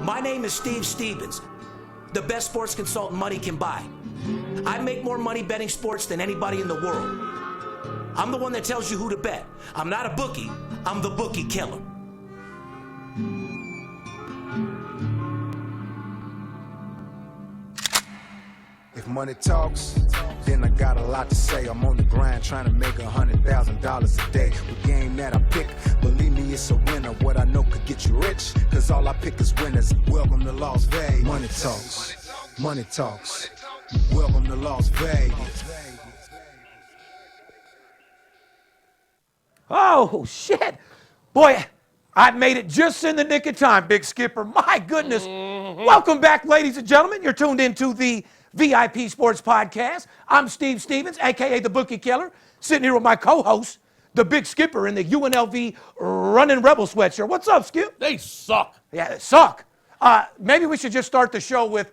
My name is Steve Stevens, the best sports consultant money can buy. I make more money betting sports than anybody in the world. I'm the one that tells you who to bet. I'm not a bookie, I'm the Bookie Killer. If money talks, then I got a lot to say. I'm on the grind trying to make $100,000 a day. The game that I pick, believe me, it's a winner. What I know could get you rich, cause all I pick is winners. Welcome to Las Vegas. Money talks, money talks. Welcome to Las Vegas. Oh, shit. Boy, I made it just in the nick of time, Big Skipper. My goodness. Welcome back, ladies and gentlemen. You're tuned into the VIP Sports Podcast. I'm Steve Stevens, a.k.a. the Bookie Killer, sitting here with my co-host, the Big Skipper in the UNLV Running Rebel sweatshirt. What's up, Skip? They suck. Yeah, they suck. Maybe we should just start the show with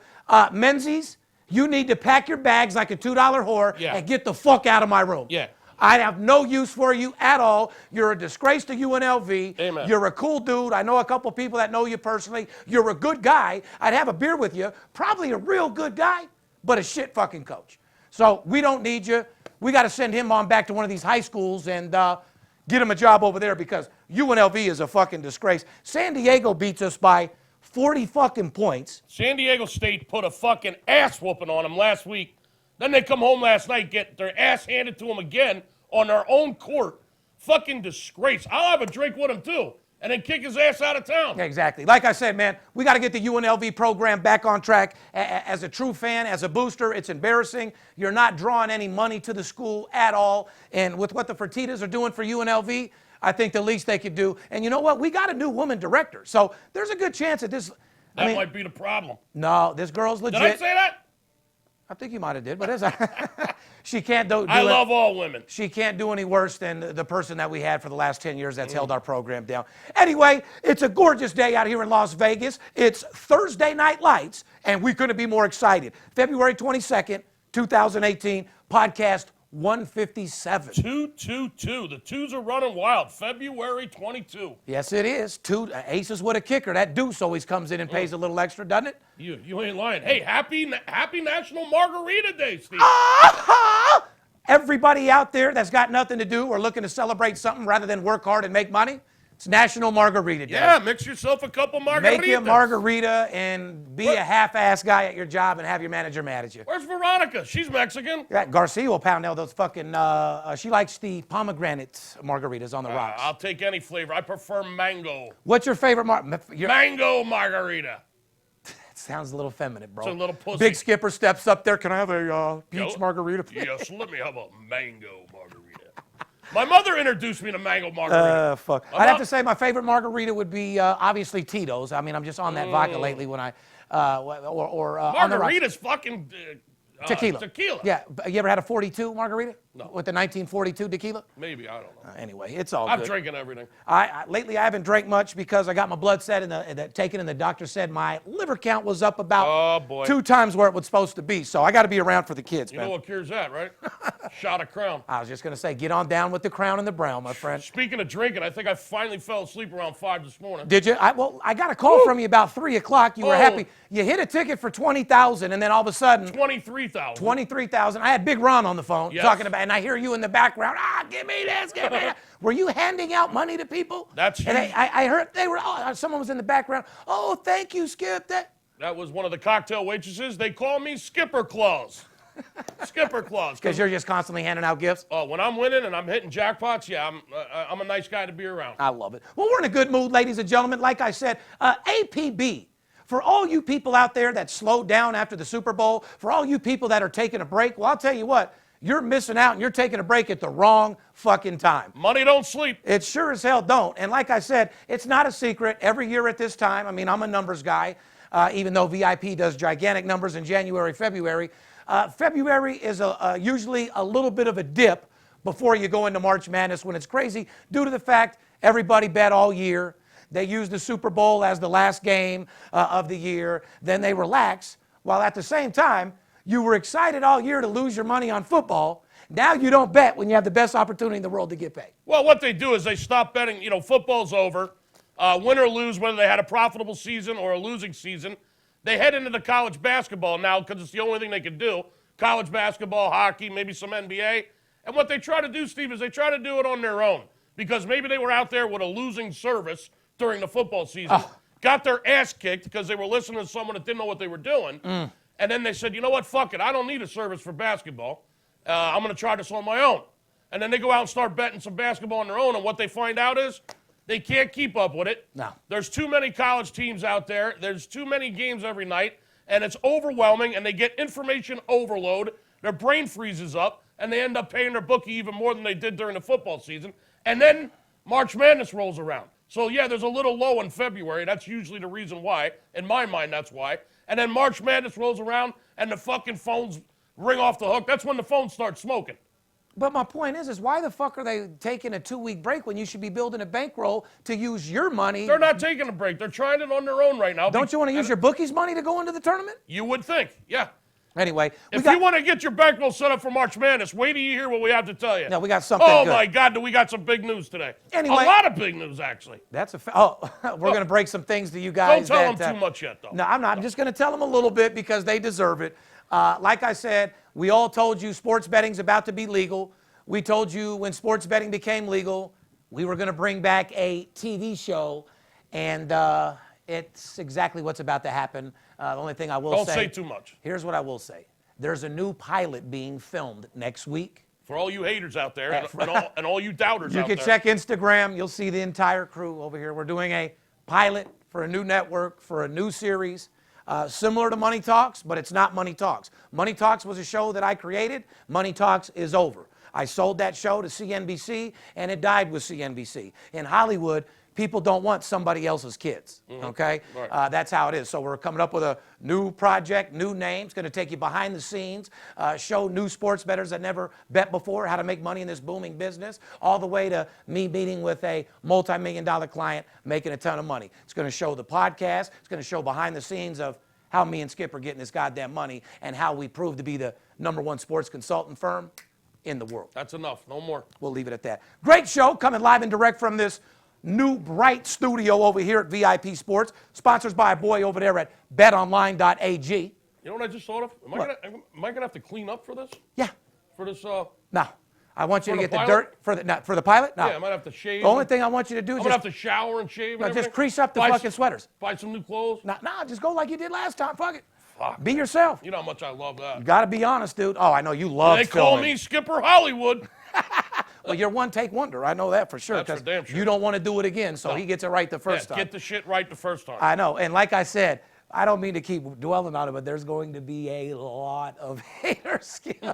Menzies. You need to pack your bags like a $2 whore and get the fuck out of my room. Yeah. I have no use for you at all. You're a disgrace to UNLV. Amen. You're a cool dude. I know a couple people that know you personally. You're a good guy. I'd have a beer with you. Probably a real good guy, but a shit fucking coach. So we don't need you. We got to send him on back to one of these high schools and get him a job over there because UNLV is a fucking disgrace. San Diego beats us by 40 fucking points. San Diego State put a fucking ass whooping on them last week. Then they come home last night, get their ass handed to them again on their own court. Fucking disgrace. I'll have a drink with him too, and then kick his ass out of town. Yeah, exactly. Like I said, man, we got to get the UNLV program back on track. As a true fan, as a booster, it's embarrassing. You're not drawing any money to the school at all. And with what the Fertitas are doing for UNLV, I think the least they could do. And you know what? We got a new woman director. So there's a good chance that this... That might be the problem. No, this girl's legit. Did I say that? I think you might have did, but she can't do I love all women. She can't do any worse than the person that we had for the last 10 years that's held our program down. Anyway, it's a gorgeous day out here in Las Vegas. It's Thursday Night Lights, and we couldn't be more excited. February 22nd, 2018, podcast 157. 222. The twos are running wild. February 22. Yes, it is. Two aces with a kicker. That deuce always comes in and pays a little extra, doesn't it? You ain't lying. Hey, happy National Margarita Day, Steve. Everybody out there that's got nothing to do or looking to celebrate something rather than work hard and make money, it's National Margarita Day. Yeah, mix yourself a couple margaritas. Make you a margarita and be a half-ass guy at your job and have your manager mad at you. Where's Veronica? She's Mexican. Yeah, Garcia will pound out those fucking, she likes the pomegranate margaritas on the rocks. I'll take any flavor. I prefer mango. What's your favorite Mango margarita. Sounds a little feminine, bro. It's a little pussy. Big Skipper steps up there. Can I have a peach margarita, please? Yes, let me have a mango margarita. My mother introduced me to mango margarita. Fuck. I'd have to say my favorite margarita would be obviously Tito's. I mean, I'm just on that vodka lately when I, Margarita's fucking... tequila. Tequila. Yeah. You ever had a 42 margarita? No. With the 1942 tequila? Maybe, I don't know. Anyway, it's all I'm good. drinking everything. Lately, I haven't drank much because I got my blood taken, and the doctor said my liver count was up about 2 times where it was supposed to be. So I got to be around for the kids, You man. know what cures that, right? Shot of Crown. I was just going to say, get on down with the Crown and the Brown, my friend. Speaking of drinking, I think I finally fell asleep around 5 this morning. Did you? I got a call from you about 3 o'clock. You were happy. You hit a ticket for $20,000, and then all of a sudden... 23,000. 23,000. I had Big Ron on the phone talking about, and I hear you in the background. Give me this, give me that. Were you handing out money to people? That's and I heard they were. Someone was in the background. Oh, thank you, Skip. That was one of the cocktail waitresses. They call me Skipper Claus. Skipper Claus. Because you're just constantly handing out gifts? Oh, when I'm winning and I'm hitting jackpots, yeah, I'm a nice guy to be around. I love it. Well, we're in a good mood, ladies and gentlemen. Like I said, APB. For all you people out there that slowed down after the Super Bowl, for all you people that are taking a break, well, I'll tell you what, you're missing out and you're taking a break at the wrong fucking time. Money don't sleep. It sure as hell don't. And like I said, it's not a secret. Every year at this time, I mean, I'm a numbers guy, even though VIP does gigantic numbers in January, February. February is usually a little bit of a dip before you go into March Madness when it's crazy due to the fact everybody bet all year. They use the Super Bowl as the last game of the year. Then they relax, while at the same time, you were excited all year to lose your money on football. Now you don't bet when you have the best opportunity in the world to get paid. Well, what they do is they stop betting. You know, football's over. win or lose, whether they had a profitable season or a losing season, they head into the college basketball now because it's the only thing they can do. College basketball, hockey, maybe some NBA. And what they try to do, Steve, is they try to do it on their own because maybe they were out there with a losing service during the football season, got their ass kicked because they were listening to someone that didn't know what they were doing, and then they said, you know what, fuck it, I don't need a service for basketball. I'm going to try this on my own. And then they go out and start betting some basketball on their own, and what they find out is they can't keep up with it. No. There's too many college teams out there. There's too many games every night, and it's overwhelming, and they get information overload. Their brain freezes up, and they end up paying their bookie even more than they did during the football season. And then March Madness rolls around. So, yeah, there's a little low in February. That's usually the reason why. In my mind, that's why. And then March Madness rolls around, and the fucking phones ring off the hook. That's when the phones start smoking. But my point is why the fuck are they taking a 2-week break when you should be building a bankroll to use your money? They're not taking a break. They're trying it on their own right now. Don't you want to use your bookie's money to go into the tournament? You would think, yeah. Anyway, if you want to get your bankroll set up for March Madness, wait till you hear what we have to tell you. No, we got something Oh, good. my God, do we got some big news today. Anyway. A lot of big news, actually. That's we're going to break some things to you guys. Don't tell them too much yet, though. No, I'm not. I'm just going to tell them a little bit because they deserve it. Like I said, we all told you sports betting's about to be legal. We told you when sports betting became legal, we were going to bring back a TV show, and it's exactly what's about to happen. The only thing I will Don't say too much. Here's what I will say. There's a new pilot being filmed next week. For all you haters out there and all you doubters You out there. can check Instagram. You'll see the entire crew over here. We're doing a pilot for a new network, for a new series, similar to Money Talks, but it's not Money Talks. Money Talks was a show that I created. Money Talks is over. I sold that show to CNBC, and it died with CNBC. In Hollywood, people don't want somebody else's kids, okay? Right. That's how it is. So we're coming up with a new project, new name. It's going to take you behind the scenes, show new sports bettors that never bet before how to make money in this booming business, all the way to me meeting with a multi-million-dollar client making a ton of money. It's going to show the podcast. It's going to show behind the scenes of how me and Skip are getting this goddamn money and how we prove to be the #1 sports consultant firm in the world. That's enough. No more. We'll leave it at that. Great show coming live and direct from this new bright studio over here at VIP Sports, sponsored by a boy over there at betonline.ag. You know what I just thought of? Am I gonna have to clean up for this? Yeah. For this? No. I want you to For get the the pilot? dirt for the pilot? No. Yeah, I might have to shave. The only thing I want you to do is I'm gonna have to shower and shave. no, And just everything? crease up the Buy fucking sweaters. Buy some new clothes. No, just go like you did last time. Fuck it. Fuck. Be yourself. You know how much I love that. You got to be honest, dude. Oh, I know you love They call filming. me Skipper Hollywood. Well, you're one-take wonder. I know that for sure. That's for 'cause damn sure. you don't want to do it again, so No. he gets it right the first Yeah, time. get the shit right the first time. I know. And like I said, I don't mean to keep dwelling on it, but there's going to be a lot of haters, Skip. Yeah,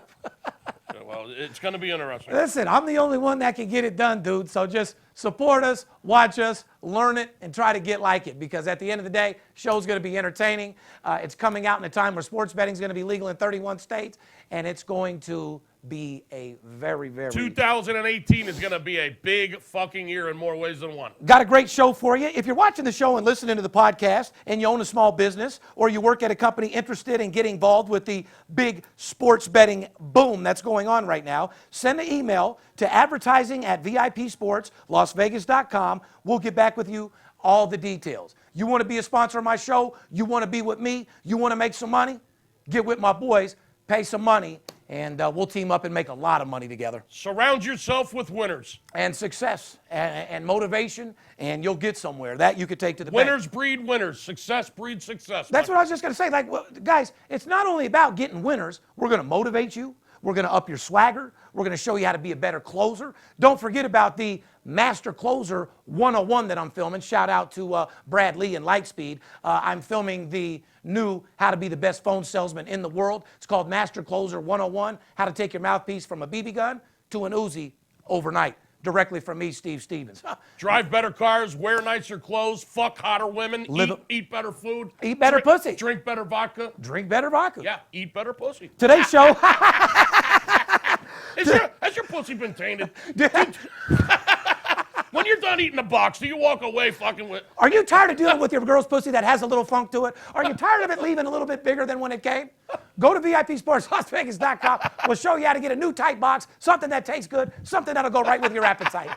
well, it's going to be interesting. Listen, I'm the only one that can get it done, dude. So just support us, watch us, learn it, and try to get like it. Because at the end of the day, show's going to be entertaining. It's coming out in a time where sports betting is going to be legal in 31 states, and it's going to be a very, very... 2018 is going to be a big fucking year in more ways than one. Got a great show for you. If you're watching the show and listening to the podcast and you own a small business or you work at a company interested in getting involved with the big sports betting boom that's going on right now, send an email to advertising@VIPSportsLasVegas.com. We'll get back with you all the details. You want to be a sponsor of my show? You want to be with me? You want to make some money? Get with my boys, pay some money, and we'll team up and make a lot of money together. Surround yourself with winners. And success and motivation, and you'll get somewhere. That you could take to the bank. Winners breed winners. Success breeds success. That's what I was just going to say. Like, well, guys, it's not only about getting winners. We're going to motivate you. We're going to up your swagger. We're going to show you how to be a better closer. Don't forget about the Master Closer 101 that I'm filming. Shout out to Brad Lee and Lightspeed. I'm filming the new How to Be the Best Phone Salesman in the World. It's called Master Closer 101, How to Take Your Mouthpiece from a BB gun to an Uzi overnight. Directly from me, Steve Stevens. Drive better cars, wear nicer clothes, fuck hotter women, eat better food. Eat better pussy. Drink better vodka. Drink better vodka. Yeah, eat better pussy. Today's show. Has your pussy been tainted? When you're done eating a box, do you walk away fucking with... Are you tired of dealing with your girl's pussy that has a little funk to it? Are you tired of it leaving a little bit bigger than when it came? Go to VIPSportsLasVegas.com. We'll show you how to get a new tight box, something that tastes good, something that'll go right with your appetite.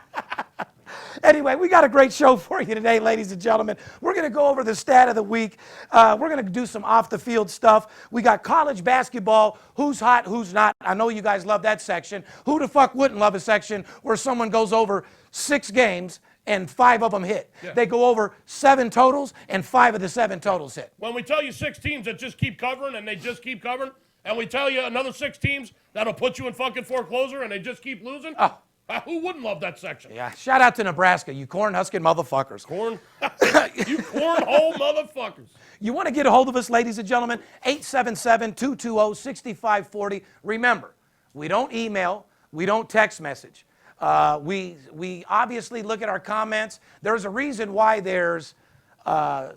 Anyway, we got a great show for you today, ladies and gentlemen. We're going to go over the stat of the week. We're going to do some off-the-field stuff. We got college basketball, who's hot, who's not. I know you guys love that section. Who the fuck wouldn't love a section where someone goes over 6 games and 5 of them hit? Yeah. They go over 7 totals, and 5 of the 7 totals hit. When we tell you 6 teams that just keep covering, and they just keep covering, and we tell you another 6 teams that'll put you in fucking foreclosure, and they just keep losing, who wouldn't love that section? Yeah, shout out to Nebraska, you corn-husking motherfuckers. You cornhole motherfuckers. You want to get a hold of us, ladies and gentlemen, 877-220-6540. Remember, we don't email, we don't text message. We obviously look at our comments. There's a reason why there's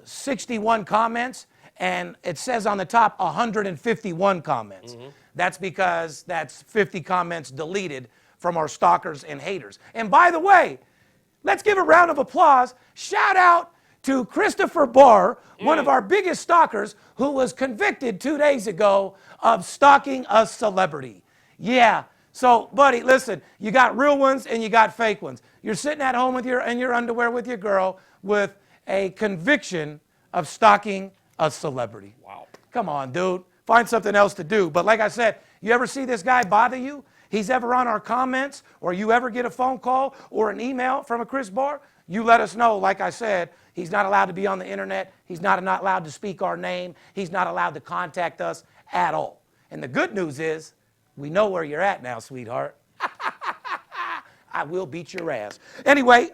61 comments, and it says on the top 151 comments. That's because that's 50 comments deleted from our stalkers and haters. And by the way, let's give a round of applause. Shout out to Christopher Barr, one of our biggest stalkers, who was convicted 2 days ago of stalking a celebrity. Yeah. So, buddy, listen, you got real ones and you got fake ones. You're sitting at home in your underwear with your girl with a conviction of stalking a celebrity. Wow. Come on, dude. Find something else to do. But like I said, you ever see this guy bother you? He's ever on our comments, or you ever get a phone call or an email from a Chris Barr? You let us know. Like I said, he's not allowed to be on the internet. He's not allowed to speak our name. He's not allowed to contact us at all. And the good news is, we know where you're at now, sweetheart. I will beat your ass. Anyway,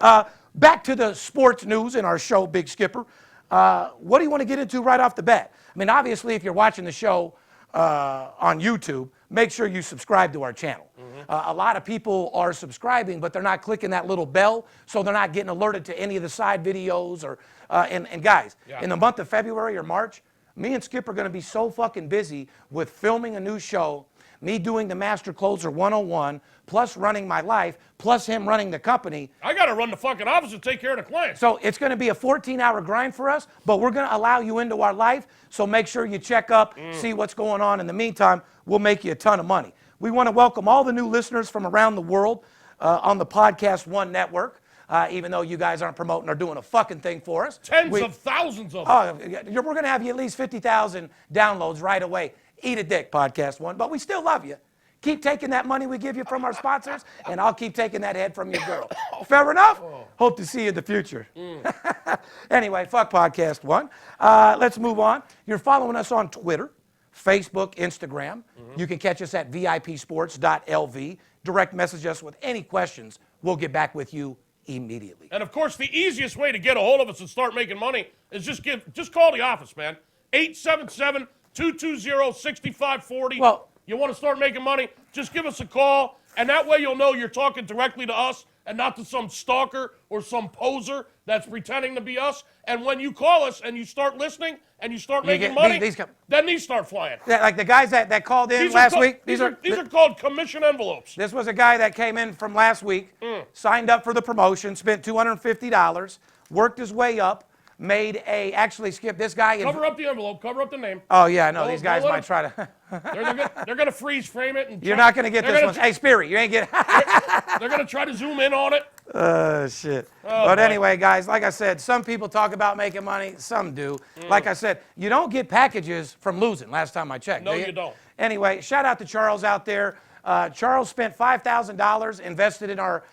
back to the sports news in our show, Big Skipper. What do you want to get into right off the bat? I mean, obviously, if you're watching the show on YouTube, make sure you subscribe to our channel. A lot of people are subscribing, but they're not clicking that little bell, so they're not getting alerted to any of the side videos. And guys, in the month of February or March, me and Skip are going to be so fucking busy with filming a new show, me doing the Master Closer 101, plus running my life, plus him running the company. I got to run the fucking office and take care of the clients. So it's going to be a 14-hour grind for us, but we're going to allow you into our life, so make sure you check up, see what's going on. In the meantime, we'll make you a ton of money. We want to welcome all the new listeners from around the world on the Podcast One network, even though you guys aren't promoting or doing a fucking thing for us. Tens of thousands of them. We're going to have you at least 50,000 downloads right away. Eat a dick, Podcast One, but we still love you. Keep taking that money we give you from our sponsors, and I'll keep taking that head from your girl. Fair enough? Hope to see you in the future. Anyway, fuck Podcast One. Let's move on. You're following us on Twitter, Facebook, Instagram. You can catch us at vipsports.lv. Direct message us with any questions. We'll get back with you immediately. And of course, the easiest way to get a hold of us and start making money is just call the office, man. 877-220-6540. Well, you want to start making money, just give us a call, and that way you'll know you're talking directly to us and not to some stalker or some poser that's pretending to be us. And when you call us and you start listening and you start making money, then these start flying. Yeah, like the guys that called in last week. These are called commission envelopes. This was a guy that came in from last week, signed up for the promotion, spent $250, worked his way up, actually, Skip, this guy. Cover up the envelope, cover up the name. Oh, yeah, I know. These guys might try to. They're going to freeze frame it. And you're not going to get this one. Hey, Speary, you ain't get They're going to try to zoom in on it. Shit. But anyway, guys, like I said, some people talk about making money. Some do. Like I said, you don't get packages from losing, last time I checked. No, you don't. Anyway, shout out to Charles out there. Charles spent $5,000 invested in our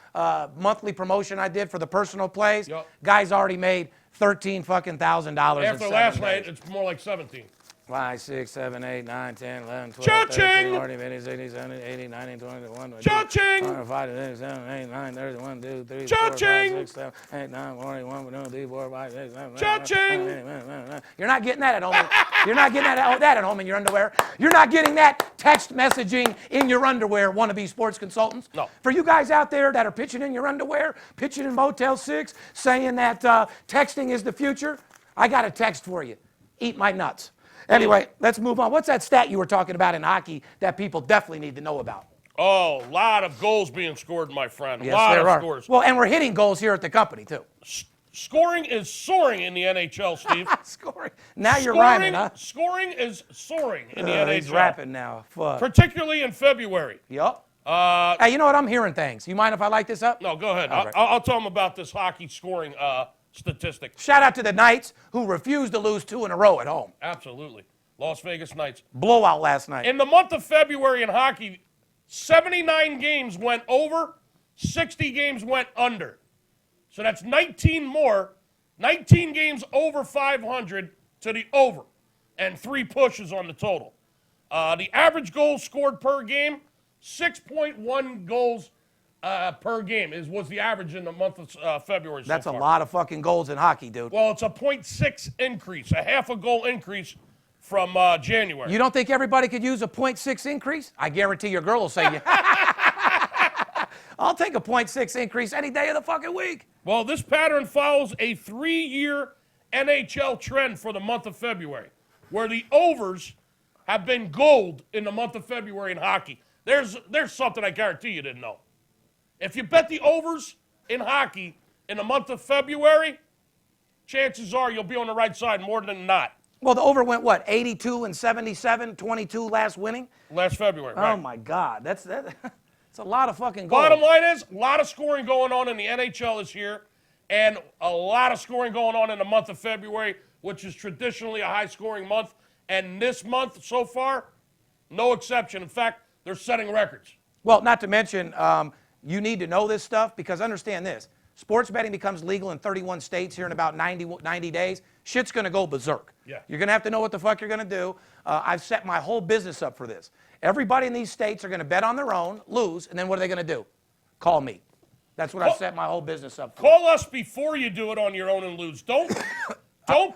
monthly promotion I did for the personal plays. Yep. Guy's already made $13,000. After last night, it's more like 17. 5, 6, 7, 8, 9, 10, 11, 12, Cha-ching! 13, 14, 15, 16, 17, 18, 19, 20, 21, 22, Cha-ching! 25, 26, 27, 28, 29, 30, 1, 2, 3, 4, 5, Cha-ching! 6, 7, 8, 9, 40, 1, 2, 3, 4, 5, 6, 7, 8, Cha-ching! 9, 10. You're not getting that at home. You're not getting that at home in your underwear. You're not getting that text messaging in your underwear, wannabe sports consultants. No. For you guys out there that are pitching in your underwear, pitching in Motel 6, saying that texting is the future, I got a text for you. Eat my nuts. Anyway, let's move on. What's that stat you were talking about in hockey that people definitely need to know about? Oh, a lot of goals being scored, my friend. Yes, a lot there of are. scores. Well, and we're hitting goals here at the company, too. Scoring is soaring in the NHL, Steve. Scoring. Now you're rhyming, huh? Scoring is soaring in the NHL. He's rapping now. Fuck. Particularly in February. Yup. Hey, you know what? I'm hearing things. You mind if I light this up? No, go ahead. Okay. I'll tell them about this hockey scoring statistic. Shout out to the Knights who refused to lose 2 in a row at home. Absolutely. Las Vegas Knights. Blowout last night. In the month of February in hockey, 79 games went over, 60 games went under. So that's 19 more, 19 games over 500 to the over, and 3 pushes on the total. The average goals scored per game, 6.1 goals per game was the average in the month of February. That's so a far. lot of fucking goals in hockey, dude. Well, it's a 0.6 increase, a half a goal increase from January. You don't think everybody could use a 0.6 increase? I guarantee your girl will say, yeah. I'll take a 0.6 increase any day of the fucking week. Well, this pattern follows a 3-year NHL trend for the month of February, where the overs have been gold in the month of February in hockey. There's something I guarantee you didn't know. If you bet the overs in hockey in the month of February, chances are you'll be on the right side more than not. Well, the over went what, 82 and 77, 22 last winning? Last February, Oh, right? my God. That's a lot of fucking goals. Bottom line is, a lot of scoring going on in the NHL this year, and a lot of scoring going on in the month of February, which is traditionally a high-scoring month. And this month so far, no exception. In fact, they're setting records. Well, not to mention, you need to know this stuff because understand this. Sports betting becomes legal in 31 states here in about 90 days. Shit's going to go berserk. Yeah. You're going to have to know what the fuck you're going to do. I've set my whole business up for this. Everybody in these states are going to bet on their own, lose, and then what are they going to do? Call me. That's what I've set my whole business up for. Call us before you do it on your own and lose. Don't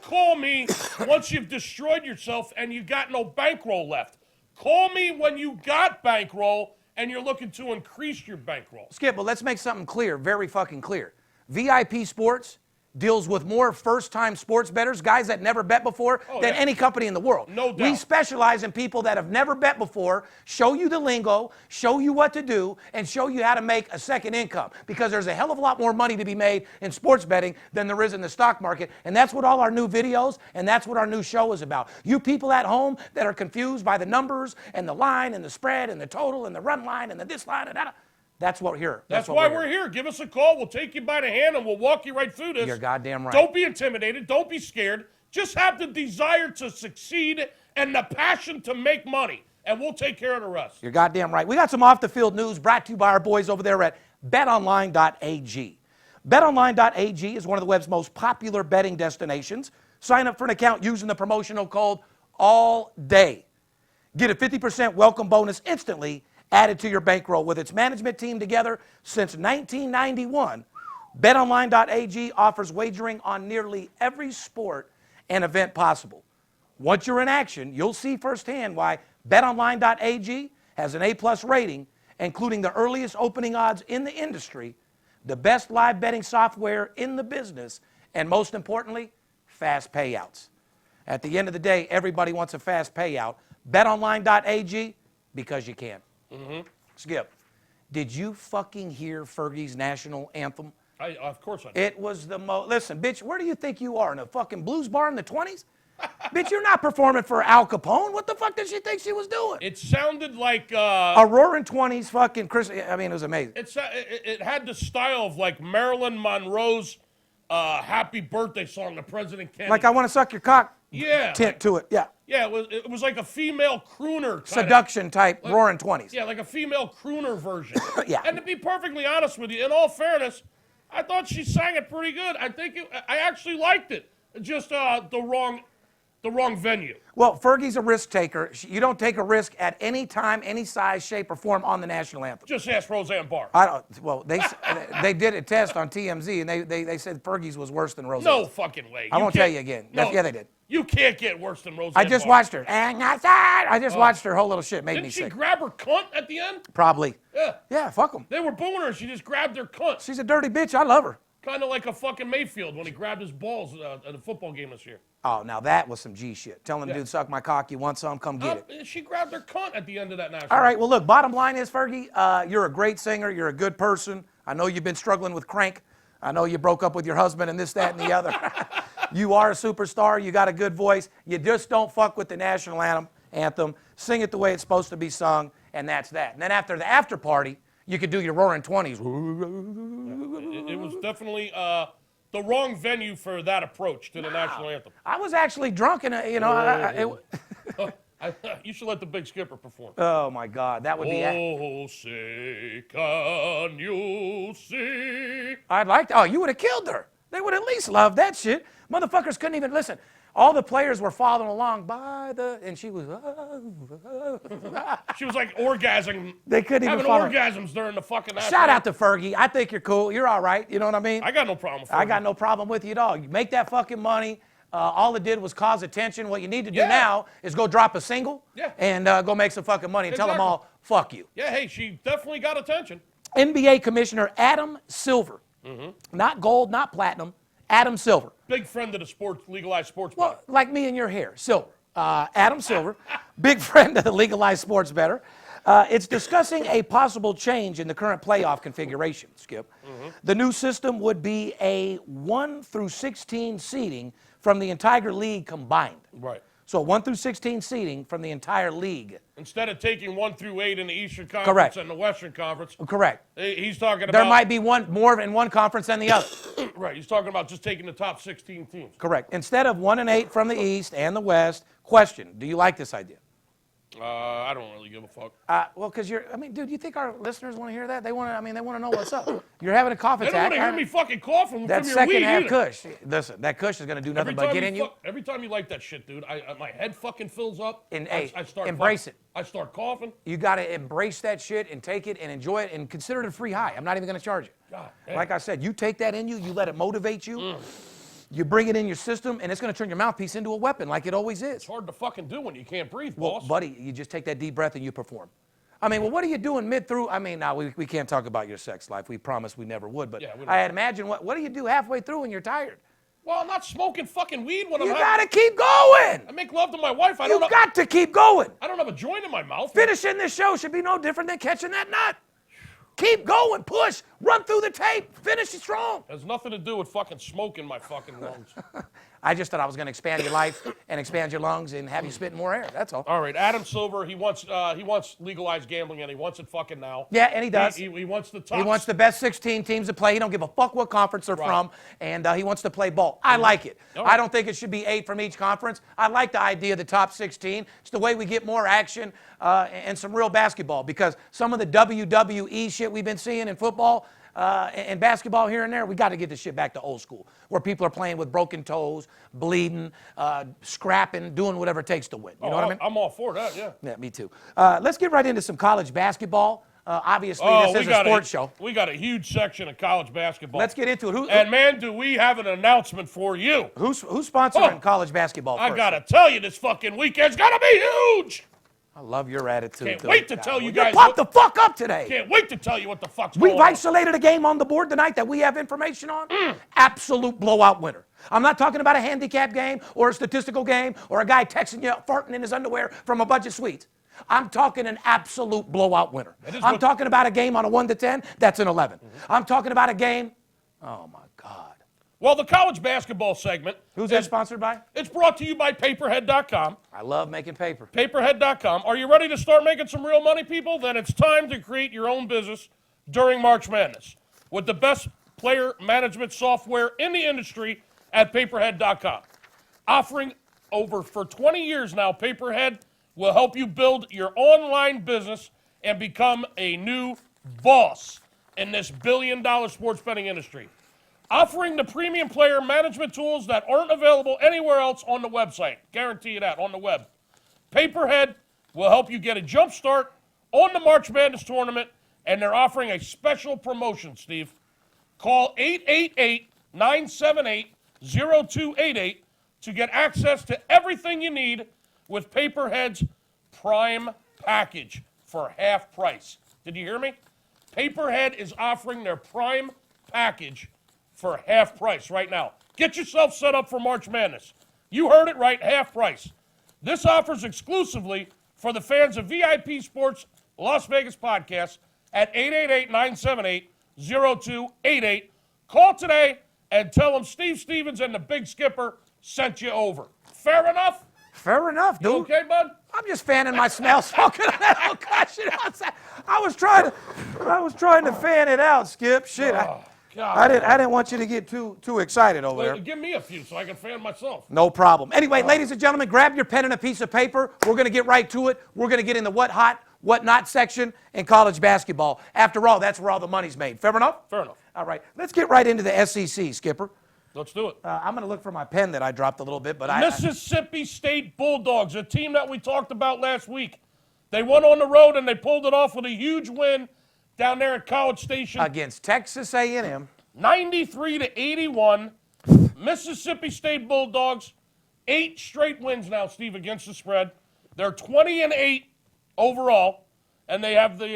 call me once you've destroyed yourself and you got no bankroll left. Call me when you got bankroll and you're looking to increase your bankroll. Skip, but let's make something clear, very fucking clear. VIP Sports deals with more first-time sports bettors, guys that never bet before, than any company in the world. No doubt. We specialize in people that have never bet before, show you the lingo, show you what to do, and show you how to make a second income. Because there's a hell of a lot more money to be made in sports betting than there is in the stock market. And that's what all our new videos and that's what our new show is about. You people at home that are confused by the numbers and the line and the spread and the total and the run line and the this line and that. That's what we're here. That's why we're here. Give us a call. We'll take you by the hand and we'll walk you right through this. You're goddamn right. Don't be intimidated. Don't be scared. Just have the desire to succeed and the passion to make money, and we'll take care of the rest. You're goddamn right. We got some off-the-field news brought to you by our boys over there at betonline.ag. Betonline.ag is one of the web's most popular betting destinations. Sign up for an account using the promotional code ALLDAY. Get a 50% welcome bonus instantly added to your bankroll. With its management team together since 1991, BetOnline.ag offers wagering on nearly every sport and event possible. Once you're in action, you'll see firsthand why BetOnline.ag has an A+ rating, including the earliest opening odds in the industry, the best live betting software in the business, and most importantly, fast payouts. At the end of the day, everybody wants a fast payout. BetOnline.ag, because you can. Skip, did you fucking hear Fergie's national anthem? Of course I did. It was the most. Listen, bitch, where do you think you are? In a fucking blues bar in the 20s? Bitch, you're not performing for Al Capone. What the fuck did she think she was doing? It sounded like a roaring 20s fucking Chris. I mean, it was amazing. it had the style of like Marilyn Monroe's "Happy Birthday" song to President Kennedy. Like I want to suck your cock. Yeah. Tint to it. Yeah. Yeah, it was like a female crooner. Seduction type, roaring 20s. Yeah, like a female crooner version. Yeah. And to be perfectly honest with you, in all fairness, I thought she sang it pretty good. I actually liked it. Just the wrong venue. Well, Fergie's a risk taker. You don't take a risk at any time, any size, shape, or form on the national anthem. Just ask Roseanne Barr. I don't. Well, they did a test on TMZ, and they said Fergie's was worse than Roseanne. No fucking way. I won't tell you again. No, Yeah, they did. You can't get worse than Roseanne I just Barr. watched her. I just watched her whole little shit. Made Didn't me she sick. grab her cunt at the end? Probably. Yeah. Yeah, fuck them. They were booing her. She just grabbed their cunt. She's a dirty bitch. I love her. Kind of like a fucking Mayfield when he grabbed his balls at a football game this year. Oh, now that was some G shit. Telling the dude, suck my cock, you want some, come get it. She grabbed her cunt at the end of that national. All right, well, look, bottom line is, Fergie, you're a great singer. You're a good person. I know you've been struggling with crank. I know you broke up with your husband and this, that, and the other. You are a superstar. You got a good voice. You just don't fuck with the national anthem. Sing it the way it's supposed to be sung, and that's that. And then after the after party, you could do your roaring 20s. It was definitely the wrong venue for that approach to the national anthem. I was actually drunk, and You should let the Big Skipper perform. oh my God, that would be. Oh, say, can you see? I'd like to. Oh, you would have killed her. They would at least love that shit. Motherfuckers couldn't even listen. All the players were following along and she was. She was like orgasming. They couldn't even having follow. orgasms during the fucking. Shout out to Fergie. I think you're cool. You're all right. You know what I mean? I got no problem with Fergie. I got no problem with you at all. You make that fucking money. All it did was cause attention. What you need to do now is go drop a single and go make some fucking money and tell them all, fuck you. Yeah, hey, she definitely got attention. NBA Commissioner Adam Silver. Not gold, not platinum. Adam Silver. Big friend of the legalized sports. Well, like me and your hair, Silver. Adam Silver, big friend of the legalized sports bettor. It's discussing a possible change in the current playoff configuration, Skip. The new system would be a 1 through 16 seeding from the entire league combined. Right. So 1 through 16 seeding from the entire league. Instead of taking 1 through 8 in the Eastern Conference Correct. and the Western Conference. Correct. He's talking about. There might be one more in one conference than the other. Right. He's talking about just taking the top 16 teams. Correct. Instead of 1 and 8 from the East and the West. Question: do you like this idea? I don't really give a fuck. Well, because dude, you think our listeners want to hear that? They want to know what's up. You're having a cough They don't attack. want to hear me fucking coughing That from your second weed half either. Kush. Listen, that Kush is going to do nothing but get in you. Every time you like that shit, dude, my head fucking fills up. And I start embrace it. I start coughing. You got to embrace that shit and take it and enjoy it and consider it a free high. I'm not even going to charge you. God damn. Like I said, you take that in you, you let it motivate you. You bring it in your system, and it's going to turn your mouthpiece into a weapon like it always is. It's hard to fucking do when you can't breathe, Well, boss. buddy, you just take that deep breath and you perform. What are you doing mid-through? We can't talk about your sex life. We promised we never would. But Yeah, we don't. I had imagined, what do you do halfway through when you're tired? Well, I'm not smoking fucking weed when You I'm got to keep going. I make love to my wife. I You don't got to keep going. I don't have a joint in my mouth. Finishing this show should be no different than catching that nut. Keep going, push, run through the tape, finish it strong. Has nothing to do with fucking smoking my fucking lungs. I just thought I was going to expand your life and expand your lungs and have you spitting more air. That's all. All right, Adam Silver, he wants legalized gambling, and he wants it fucking now. Yeah, and he does. He wants the top. He wants the best 16 teams to play. He don't give a fuck what conference they're from, and he wants to play ball. I like it. Right. I don't think it should be 8 from each conference. I like the idea of the top 16. It's the way we get more action and some real basketball, because some of the WWE shit we've been seeing in football and basketball here and there, we got to get this shit back to old school, where people are playing with broken toes, bleeding, scrapping, doing whatever it takes to win. You know what I mean? I'm all for that, yeah. Yeah, me too. Let's get right into some college basketball. Obviously, this is a sports show. We got a huge section of college basketball. Let's get into it. And man, do we have an announcement for you. Who's sponsoring college basketball first? I got to tell you, this fucking weekend's going to be huge. I love your attitude. Can't wait to tell you You guys. pumped the fuck up today. Can't wait to tell you what the fuck's going We've on. isolated a game on the board tonight that we have information on. Absolute blowout winner. I'm not talking about a handicap game or a statistical game or a guy texting you, farting in his underwear from a bunch of sweets. I'm talking an absolute blowout winner. I'm talking about a game on a 1 to 10, that's an 11. I'm talking about a game, oh my God. Well, the college basketball segment. Who's that sponsored by? It's brought to you by Paperhead.com. I love making paper. Paperhead.com. Are you ready to start making some real money, people? Then it's time to create your own business during March Madness with the best player management software in the industry at Paperhead.com. Offering for 20 years now, Paperhead will help you build your online business and become a new boss in this billion-dollar sports betting industry. Offering the premium player management tools that aren't available anywhere else on the website. Guarantee you that, on the web. Paperhead will help you get a jump start on the March Madness tournament, and they're offering a special promotion, Steve. Call 888-978-0288 to get access to everything you need with Paperhead's Prime Package for half price. Did you hear me? Paperhead is offering their Prime Package for half price right now. Get yourself set up for March Madness. You heard it right, half price. This offer's exclusively for the fans of VIP Sports Las Vegas Podcast at 888-978-0288. Call today and tell them Steve Stevens and the Big Skipper sent you over. Fair enough? Fair enough, dude. You okay, bud? I'm just fanning my smell, smoking that old cushion outside. I was trying to fan it out, Skip. Shit, I didn't want you to get too excited over there. Give me a few so I can fan myself. No problem. Anyway, ladies and gentlemen, grab your pen and a piece of paper. We're going to get right to it. We're going to get in the what hot, what not section in college basketball. After all, that's where all the money's made. Fair enough? Fair enough. All right. Let's get right into the SEC, Skipper. Let's do it. I'm going to look for my pen that I dropped a little bit, but Mississippi State Bulldogs, a team that we talked about last week. They went on the road and they pulled it off with a huge win down there at College Station. Against Texas A&M. 93-81. Mississippi State Bulldogs, 8 straight wins now, Steve, against the spread. They're 20-8 overall, and they have the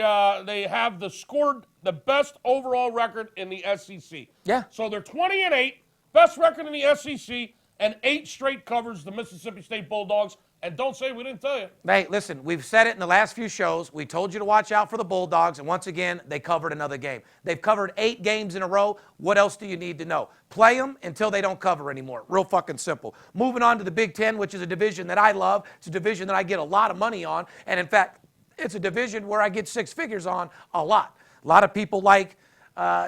best overall record in the SEC. Yeah. So they're 20-8, best record in the SEC, and 8 straight covers the Mississippi State Bulldogs. And don't say we didn't tell you. Hey, listen, we've said it in the last few shows. We told you to watch out for the Bulldogs, and once again, they covered another game. They've covered 8 games in a row. What else do you need to know? Play them until they don't cover anymore. Real fucking simple. Moving on to the Big Ten, which is a division that I love. It's a division that I get a lot of money on, and in fact, it's a division where I get 6 figures on a lot. A lot of people like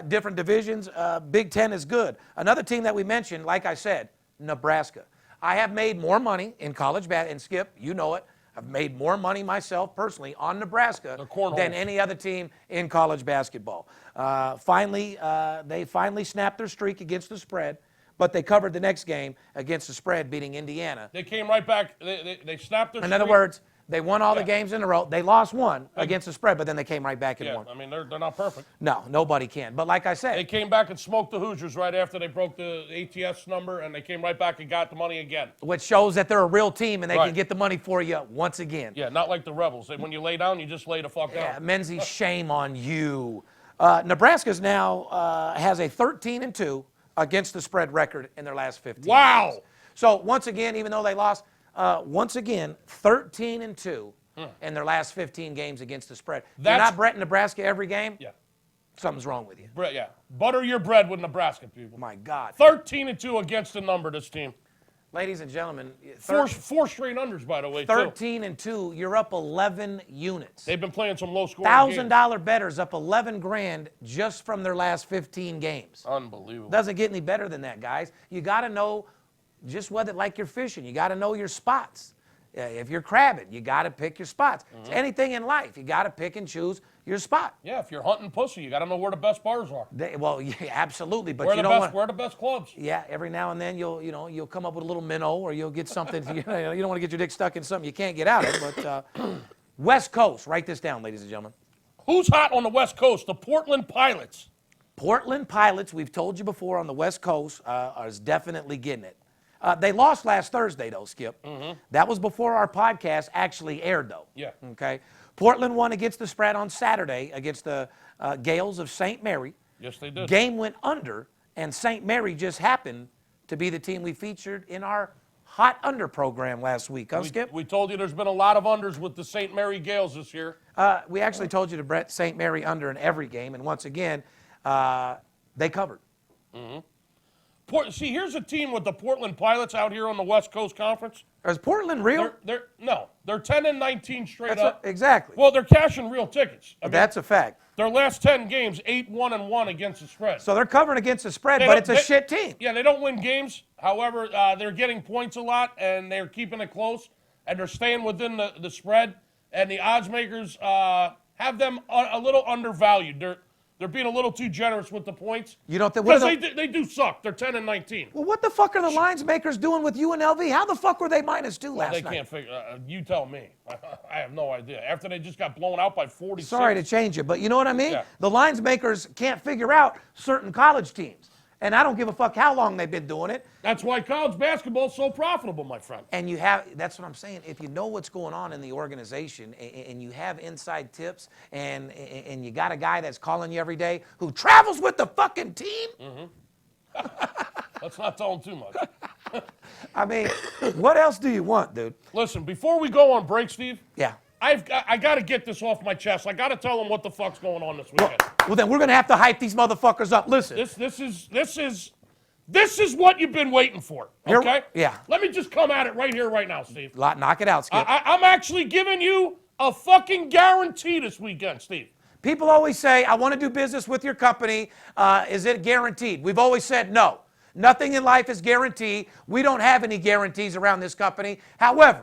different divisions. Big Ten is good. Another team that we mentioned, like I said, Nebraska. I have made more money in college basketball, and Skip, you know it. I've made more money myself personally on Nebraska than any other team in college basketball. They finally snapped their streak against the spread, but they covered the next game against the spread, beating Indiana. They came right back. They snapped their streak. In other words, they won all the games in a row. They lost one against the spread, but then they came right back and won. I mean, they're not perfect. No, nobody can. But like I said, they came back and smoked the Hoosiers right after they broke the ATS number, and they came right back and got the money again. Which shows that they're a real team and they can get the money for you once again. Yeah, not like the Rebels. When you lay down, you just lay the fuck down. Yeah, Menzies, shame on you. Nebraska's now has a 13-2 against the spread record in their last 15 Wow. games. So once again, even though they lost, 13-2 in their last 15 games against the spread. You're not betting Nebraska every game? Yeah. Something's wrong with you. Yeah. Butter your bread with Nebraska, people. My God. 13-2 against the number, this team. Ladies and gentlemen, four straight unders, by the way, 13-2, you're up 11 units. They've been playing some low-scoring games. $1,000 bettors up 11 grand just from their last 15 games. Unbelievable. Doesn't get any better than that, guys. You got to know just whether, like you're fishing, you got to know your spots. If you're crabbing, you got to pick your spots. It's anything in life, you got to pick and choose your spot. Yeah, if you're hunting pussy, you got to know where the best bars are. Yeah, absolutely. But where you don't want where the best clubs. Yeah, every now and then you'll come up with a little minnow, or you'll get something. You don't want to get your dick stuck in something you can't get out of. But West Coast, write this down, ladies and gentlemen. Who's hot on the West Coast? The Portland Pilots. Portland Pilots, we've told you before, on the West Coast, is definitely getting it. They lost last Thursday, though, Skip. That was before our podcast actually aired, though. Yeah. Okay. Portland won against the spread on Saturday against the Gales of St. Mary. Yes, they did. Game went under, and St. Mary just happened to be the team we featured in our Hot Under program last week. Huh, Skip? We told you there's been a lot of unders with the St. Mary Gales this year. We actually told you to bet St. Mary under in every game, and once again, they covered. See, here's a team with the Portland Pilots out here on the West Coast Conference. Is Portland real? They're 10-19 straight up. Exactly. Well, they're cashing real tickets. I mean, that's a fact. Their last 10 games, 8-1-1 against the spread. So they're covering against the spread, but it's a shit team. Yeah, they don't win games. However, they're getting points a lot, and they're keeping it close, and they're staying within the spread. And the odds makers have them a little undervalued. They're being a little too generous with the points. You don't think? Because they do suck. They're 10-19. Well, what the fuck are the lines makers doing with UNLV? How the fuck were they -2 last night? They can't figure. You tell me. I have no idea. After they just got blown out by 46. Sorry to change it, but you know what I mean? Yeah. The lines makers can't figure out certain college teams. And I don't give a fuck how long they've been doing it. That's why college basketball is so profitable, my friend. And that's what I'm saying. If you know what's going on in the organization and you have inside tips and you got a guy that's calling you every day who travels with the fucking team. Let's not tell them too much. I mean, what else do you want, dude? Listen, before we go on break, Steve. Yeah. I got to get this off my chest. I got to tell them what the fuck's going on this weekend. Well, then we're going to have to hype these motherfuckers up. Listen. This is This is what you've been waiting for, okay? Yeah. Let me just come at it right here, right now, Steve. Knock it out, Skip. I'm actually giving you a fucking guarantee this weekend, Steve. People always say, I want to do business with your company. Is it guaranteed? We've always said no. Nothing in life is guaranteed. We don't have any guarantees around this company. However,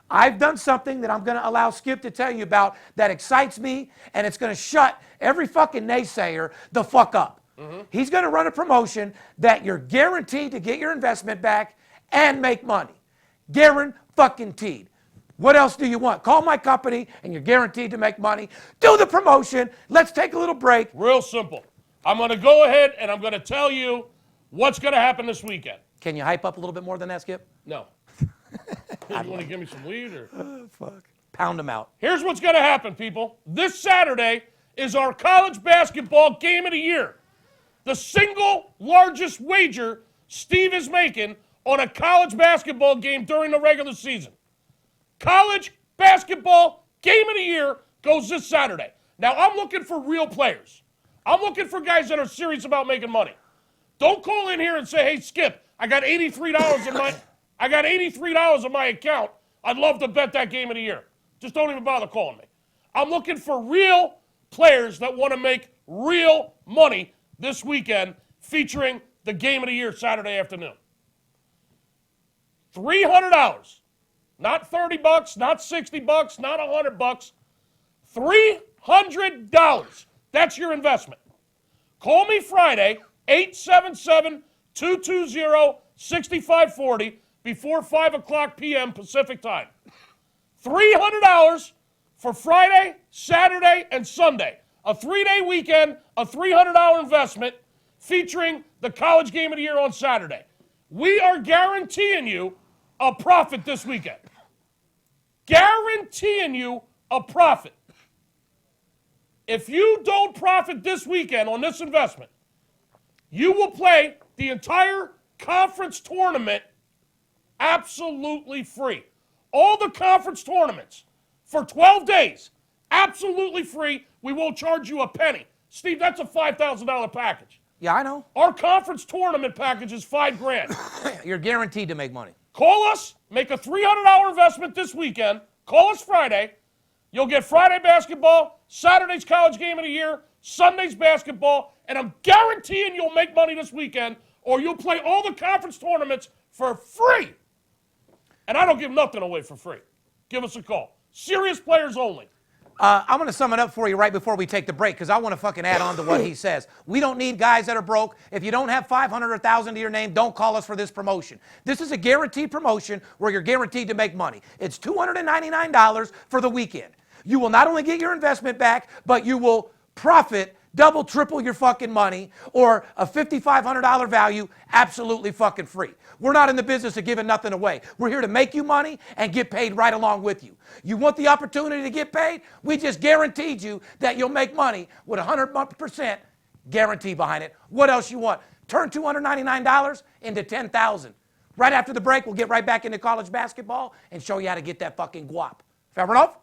I've done something that I'm going to allow Skip to tell you about that excites me, and it's going to shut every fucking naysayer the fuck up. He's going to run a promotion that you're guaranteed to get your investment back and make money. Guaranteed. What else do you want? Call my company and you're guaranteed to make money. Do the promotion. Let's take a little break. Real simple. I'm going to go ahead and I'm going to tell you what's going to happen this weekend. Can you hype up a little bit more than that, Skip? No. You want to give me some weed or? Fuck. Pound them out. Here's what's going to happen, people. This Saturday is our college basketball game of the year. The single largest wager Steve is making on a college basketball game during the regular season. College basketball game of the year goes this Saturday. Now, I'm looking for real players. I'm looking for guys that are serious about making money. Don't call in here and say, hey, Skip, I got $83 in my account. I'd love to bet that game of the year. Just don't even bother calling me. I'm looking for real players that want to make real money this weekend, featuring the game of the year Saturday afternoon. $300. Not $30, not $60, not $100. $300. That's your investment. Call me Friday, 877-220-6540 before 5 o'clock p.m. Pacific time. $300 for Friday, Saturday, and Sunday. A 3-day weekend, a $300 investment featuring the college game of the year on Saturday. We are guaranteeing you a profit this weekend. Guaranteeing you a profit. If you don't profit this weekend on this investment, you will play the entire conference tournament absolutely free. All the conference tournaments for 12 days, absolutely free. We won't charge you a penny. Steve, that's a $5,000 package. Yeah, I know. Our conference tournament package is $5,000. You're guaranteed to make money. Call us, make a $300 investment this weekend. Call us Friday. You'll get Friday basketball, Saturday's college game of the year, Sunday's basketball, and I'm guaranteeing you'll make money this weekend, or you'll play all the conference tournaments for free. And I don't give nothing away for free. Give us a call. Serious players only. I'm going to sum it up for you right before we take the break because I want to fucking add on to what he says. We don't need guys that are broke. If you don't have 500 or 1,000 to your name, don't call us for this promotion. This is a guaranteed promotion where you're guaranteed to make money. It's $299 for the weekend. You will not only get your investment back, but you will profit double, triple your fucking money, or a $5,500 value absolutely fucking free. We're not in the business of giving nothing away. We're here to make you money and get paid right along with you. You want the opportunity to get paid? We just guaranteed you that you'll make money with 100% guarantee behind it. What else you want? Turn $299 into $10,000. Right after the break, we'll get right back into college basketball and show you how to get that fucking guap. Fair enough?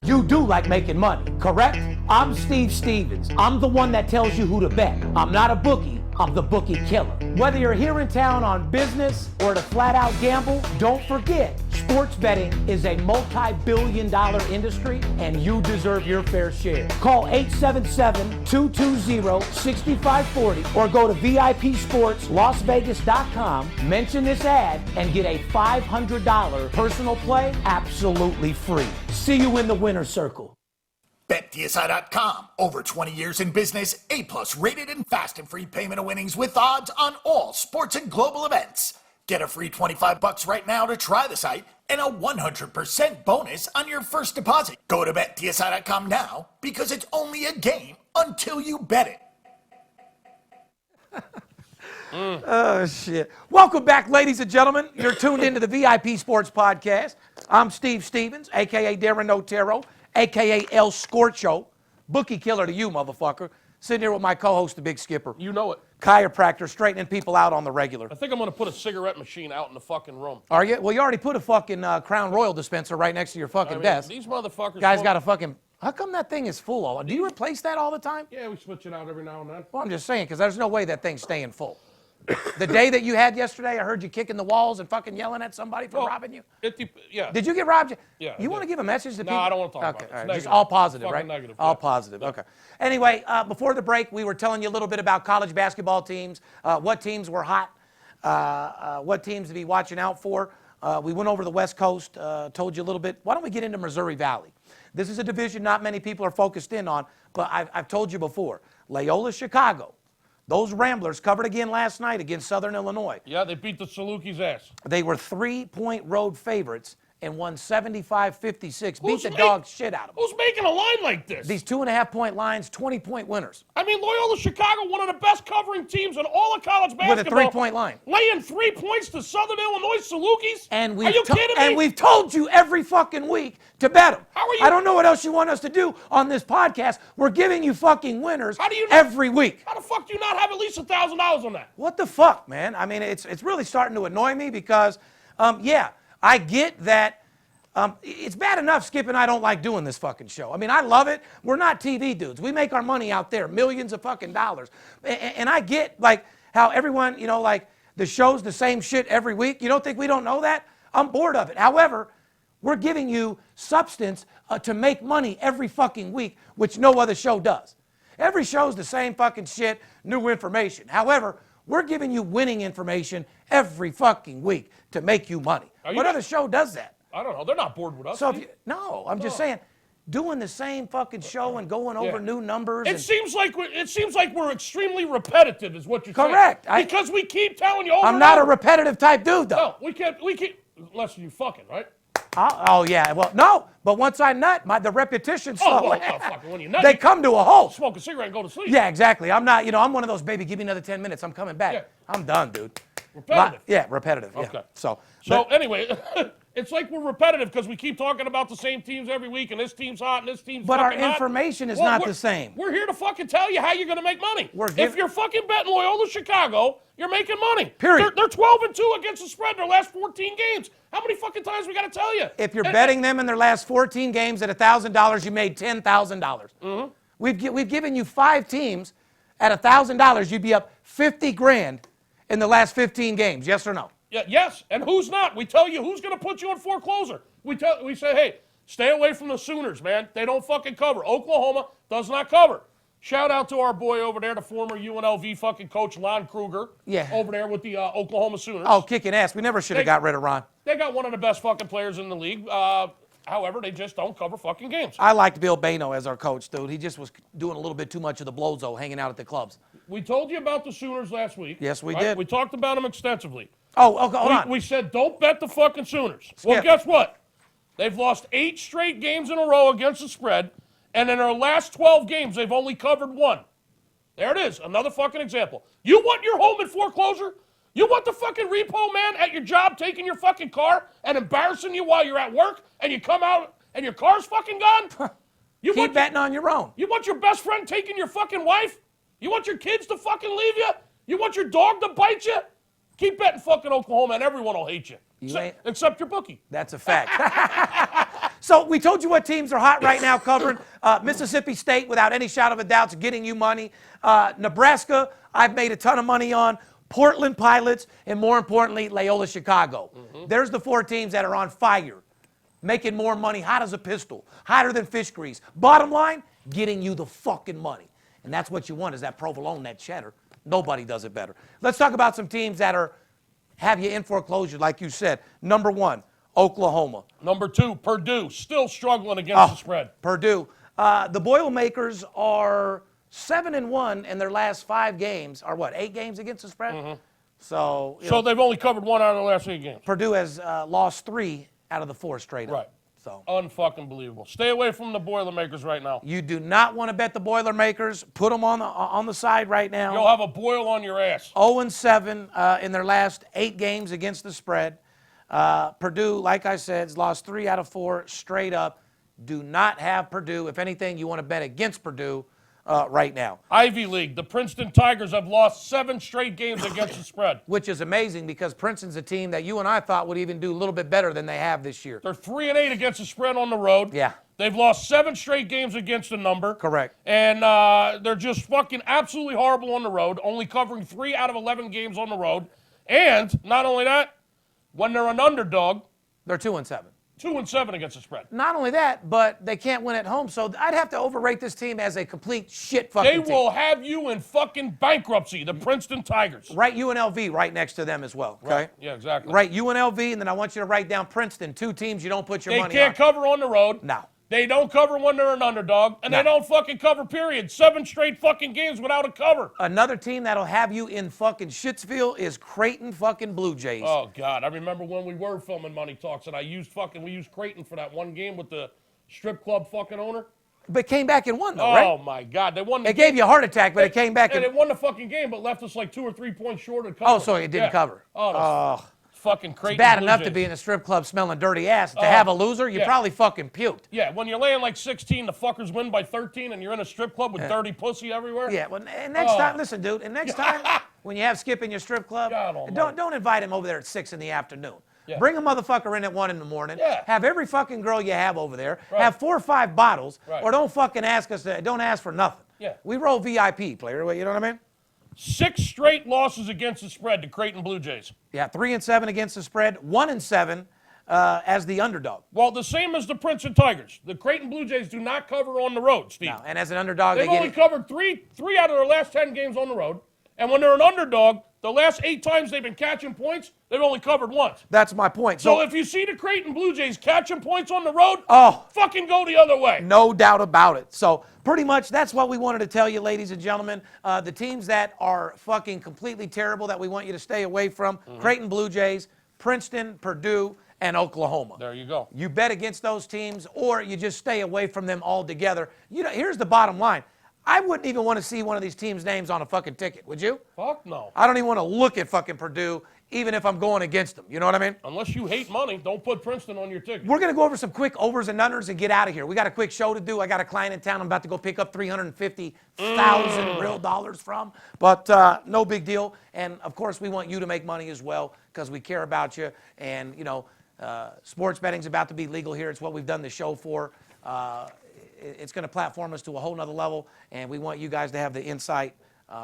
You do like making money, correct? I'm Steve Stevens. I'm the one that tells you who to bet. I'm not a bookie. I'm the Bookie Killer. Whether you're here in town on business or to flat out gamble, don't forget, sports betting is a multi-billion-dollar industry and you deserve your fair share. Call 877-220-6540 or go to VIPSportsLasVegas.com, mention this ad, and get a $500 personal play absolutely free. See you in the winner's circle. BetDSI.com. Over 20 years in business, A+ rated and fast and free payment of winnings with odds on all sports and global events. Get a free $25 right now to try the site and a 100% bonus on your first deposit. Go to BetDSI.com now because it's only a game until you bet it. Oh, shit. Welcome back, ladies and gentlemen. You're tuned into the VIP Sports Podcast. I'm Steve Stevens, a.k.a. Darren Otero, a.k.a. El Scorcho. Bookie Killer to you, motherfucker. Sitting here with my co-host, the Big Skipper. You know it. Chiropractor, straightening people out on the regular. I think I'm going to put a cigarette machine out in the fucking room. Are you? Well, you already put a fucking Crown Royal dispenser right next to your fucking desk. These motherfuckers. Guy's got a fucking... How come that thing is full all? Do you replace that all the time? Yeah, we switch it out every now and then. Well, I'm just saying, because there's no way that thing's staying full. The day that you had yesterday, I heard you kicking the walls and fucking yelling at somebody for robbing you. Yeah. Did you get robbed? Yeah. You want to give a message to people? No, I don't want to talk about it. Okay, all right. Negative. Just all positive, Fucking right? negative, All yeah. positive, Yeah. okay. Anyway, before the break, we were telling you a little bit about college basketball teams, what teams were hot, what teams to be watching out for. We went over the West Coast, told you a little bit. Why don't we get into Missouri Valley? This is a division not many people are focused in on, but I've told you before. Loyola Chicago. Those Ramblers covered again last night against Southern Illinois. Yeah, they beat the Salukis' ass. They were 3-point road favorites and won 75-56. Beat the dog shit out of them. Who's making a line like this? These 2.5-point lines, 20-point winners. I mean, Loyola Chicago, one of the best covering teams in all of college basketball. With a 3-point line. Laying 3 points to Southern Illinois Salukis? And Are you kidding me? And we've told you every fucking week to bet them. How are you? I don't know what else you want us to do on this podcast. We're giving you fucking winners every week. How the fuck do you not have at least $1,000 on that? What the fuck, man? I mean, it's really starting to annoy me because, yeah, I get that. It's bad enough Skip and I don't like doing this fucking show. I mean, I love it. We're not TV dudes. We make our money out there, millions of fucking dollars. And I get, like, how everyone, you know, like, the show's the same shit every week. You don't think we don't know that? I'm bored of it. However, we're giving you substance to make money every fucking week, which no other show does. Every show's the same fucking shit, new information. However, we're giving you winning information every fucking week to make you money. What other show does that? I don't know. They're not bored with us. So I'm just saying, doing the same fucking show and going over new numbers. It seems like we're extremely repetitive, is what you're Correct. saying. Because we keep telling you over I'm and not a over. repetitive type dude, though. No, we can't. Unless you fucking, right? Oh yeah. Well, no. But once I nut, the repetition's slow. Oh, well, no, fucking when you nut, they come to a halt. Smoke a cigarette and go to sleep. Yeah, exactly. I'm not. I'm one of those, baby, give me another 10 minutes. I'm coming back. Yeah. I'm done, dude. Repetitive. Yeah, repetitive. Okay. Yeah. So anyway, it's like we're repetitive because we keep talking about the same teams every week, and this team's hot, and this team's But our fucking hot. information is not the same. We're here to fucking tell you how you're going to make money. If you're fucking betting Loyola Chicago, you're making money. Period. They're 12-2 against the spread in their last 14 games. How many fucking times we got to tell you? If you're betting them in their last 14 games at $1,000, you made $10,000. We've given you 5 teams at $1,000. You'd be up 50 grand in the last 15 games. Yes or no? Yeah, yes, and who's not? We tell you who's going to put you in foreclosure. We say, hey, stay away from the Sooners, man. They don't fucking cover. Oklahoma does not cover. Shout out to our boy over there, the former UNLV fucking coach, Lon Kruger. Yeah. Over there with the Oklahoma Sooners. Oh, kicking ass. We never should have got rid of Ron. They got one of the best fucking players in the league. However, they just don't cover fucking games. I liked Bill Bano as our coach, dude. He just was doing a little bit too much of the blozo, hanging out at the clubs. We told you about the Sooners last week. Yes, we did. We talked about them extensively. Oh, okay, hold on. We said don't bet the fucking Sooners. Skip. Well, guess what? They've lost 8 straight games in a row against the spread, and in their last 12 games, they've only covered 1. There it is, another fucking example. You want your home in foreclosure? You want the fucking repo man at your job taking your fucking car and embarrassing you while you're at work, and you come out and your car's fucking gone? Keep betting on your own. You want your best friend taking your fucking wife? You want your kids to fucking leave you? You want your dog to bite you? Keep betting fucking Oklahoma and everyone will hate you. Except your bookie. That's a fact. So we told you what teams are hot right now covering. Mississippi State, without any shadow of a doubt, is getting you money. Nebraska, I've made a ton of money on. Portland Pilots, and more importantly, Loyola Chicago. There's the 4 teams that are on fire, making more money, hot as a pistol, hotter than fish grease. Bottom line, getting you the fucking money. And that's what you want, is that provolone, that cheddar. Nobody does it better. Let's talk about some teams that have you in foreclosure, like you said. Number 1, Oklahoma. Number 2, Purdue, still struggling against the spread. Purdue. The Boilermakers are 7-1 in their last 5 games. Are what, 8 games against the spread? So they've only covered 1 out of the last 8 games. Purdue has lost 3 out of the 4 straight up. Right. So Unfucking believable. Stay away from the Boilermakers right now. you do not want to bet the Boilermakers. Put them on the side right now. You'll have a boil on your ass. 0-7 in their last 8 games against the spread. Purdue, like I said, has lost 3 out of 4 straight up. Do not have Purdue. If anything, you want to bet against Purdue right now. Ivy League, the Princeton Tigers have lost 7 straight games against the spread. Which is amazing because Princeton's a team that you and I thought would even do a little bit better than they have this year. They're 3-8 against the spread on the road. Yeah. They've lost 7 straight games against the number. Correct. And they're just fucking absolutely horrible on the road, only covering 3 out of 11 games on the road. And not only that, when they're an underdog, They're 2-7. 2-7 against the spread. Not only that, but they can't win at home. So I'd have to overrate this team as a complete shit fucking They team. will have you in fucking bankruptcy, the Princeton Tigers. Write UNLV right next to them as well, okay? Right. Yeah, exactly. Write UNLV, and then I want you to write down Princeton, 2 teams you don't put your They money can't on. cover on the road. No. They don't cover when they're an underdog, and No. they don't fucking cover, period. 7 straight fucking games without a cover. Another team that'll have you in fucking Shitsville is Creighton fucking Blue Jays. Oh, God. I remember when we were filming Money Talks, and we used Creighton for that one game with the strip club fucking owner. But came back and won, though, right? Oh, my God. They won the It game. gave you a heart attack, but it came back and and... it won the fucking game, but left us like 2 or 3 points short of cover. Oh, so it didn't cover. Oh, fucking Creighton Bad Blue enough Jays. to be in a strip club smelling dirty ass. To have a loser, you yeah. probably fucking puked. Yeah, when you're laying like 16, the fuckers win by 13, and you're in a strip club with dirty pussy everywhere. Yeah, well, and next time, listen, dude, and next time when you have Skip in your strip club, God almighty. don't invite him over there at 6 in the afternoon. Yeah. Bring a motherfucker in at 1 in the morning. Yeah. Have every fucking girl you have over there. Right. Have 4 or 5 bottles, Right. or don't fucking ask us. Don't ask for nothing. Yeah. We roll VIP, player. You know what I mean? 6 straight losses against the spread to Creighton Blue Jays. Yeah, 3-7 against the spread, 1-7 as the underdog. Well, the same as the Princeton Tigers. The Creighton Blue Jays do not cover on the road, Steve. No, and as an underdog, They've they only get covered three out of their last 10 games on the road. And when they're an underdog, the last 8 times they've been catching points, they've only covered once. That's my point. So if you see the Creighton Blue Jays catching points on the road, fucking go the other way. No doubt about it. So pretty much that's what we wanted to tell you, ladies and gentlemen. The teams that are fucking completely terrible that we want you to stay away from, Creighton Blue Jays, Princeton, Purdue, and Oklahoma. There you go. You bet against those teams or you just stay away from them altogether. You know, here's the bottom line. I wouldn't even want to see one of these teams' names on a fucking ticket, would you? Fuck no. I don't even want to look at fucking Purdue, even if I'm going against them. You know what I mean? Unless you hate money, don't put Princeton on your ticket. We're going to go over some quick overs and unders and get out of here. We got a quick show to do. I got a client in town I'm about to go pick up $350,000 real dollars from. But no big deal. And, of course, we want you to make money as well because we care about you. And, you know, sports betting's about to be legal here. It's what we've done the show for. It's going to platform us to a whole nother level, and we want you guys to have the insight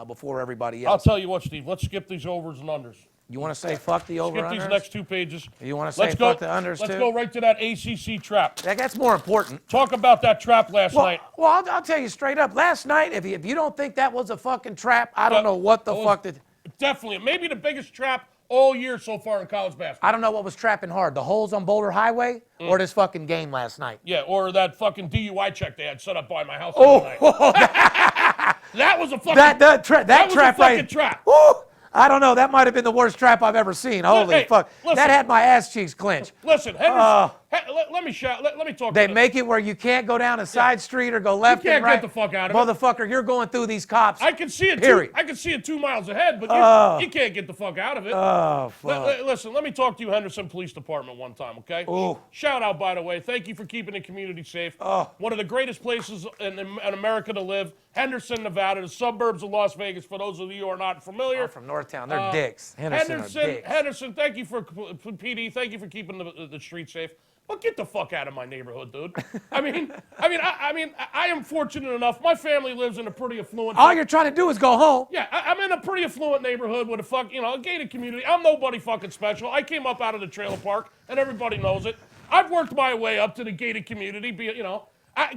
before everybody else. I'll tell you what, Steve. Let's skip these overs and unders. You want to say fuck the over Skip these unders? next 2 pages. You want to say fuck the unders Let's too? go right to that ACC trap. That's more important. Talk about that trap last night. Well, I'll tell you straight up. Last night, if you don't think that was a fucking trap, I don't know what the fuck did. Definitely. Maybe the biggest trap all year so far in college basketball. I don't know what was trapping hard. The holes on Boulder Highway or this fucking game last night. Yeah, or that fucking DUI check they had set up by my house last night. That was a fucking that was trap a fucking right. trap. Woo! I don't know. That might have been the worst trap I've ever seen. Holy Hey, fuck. listen. That had my ass cheeks clenched. Listen, Henderson, let me shout. Let me talk. They to make it where you can't go down a side street or go left can't and right. get the fuck out of it. Motherfucker, you're going through these cops. I can see it. Period. I can see it 2 miles ahead, but you can't get the fuck out of it. Oh, fuck. Listen, let me talk to you, Henderson Police Department, one time, okay? Ooh. Shout out, by the way. Thank you for keeping the community safe. One of the greatest places in America to live, Henderson, Nevada, the suburbs of Las Vegas. For those of you who are not familiar, I'm from Northtown. They're dicks. Henderson, thank you for PD. Thank you for keeping the streets safe. But get the fuck out of my neighborhood, dude. I am fortunate enough. My family lives in a pretty affluent. All you're trying to do is go home. Yeah, I'm in a pretty affluent neighborhood with a gated community. I'm nobody fucking special. I came up out of the trailer park, and everybody knows it. I've worked my way up to the gated community.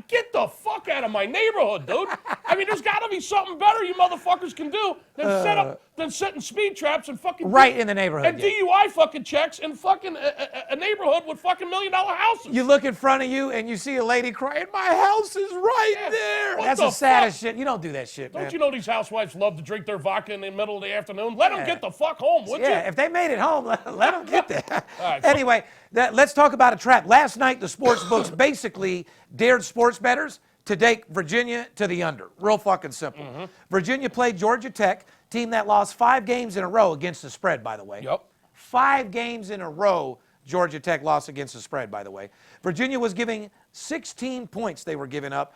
Get the fuck out of my neighborhood, dude. I mean, there's got to be something better you motherfuckers can do than setting speed traps and fucking right in the neighborhood. And DUI fucking checks in fucking a neighborhood with fucking $1 million houses. You look in front of you and you see a lady crying, my house is right there. That's the saddest shit. You don't do that shit, man. Don't you know these housewives love to drink their vodka in the middle of the afternoon? Let them get the fuck home, would you? Yeah, if they made it home, let them get there. Right, anyway, let's talk about a trap. Last night, the sports books basically dared sports bettors to take Virginia to the under. Real fucking simple. Virginia played Georgia Tech, team that lost 5 games in a row against the spread, by the way. Yep. 5 games in a row, Georgia Tech lost against the spread, by the way. Virginia was giving 16 points they were giving up.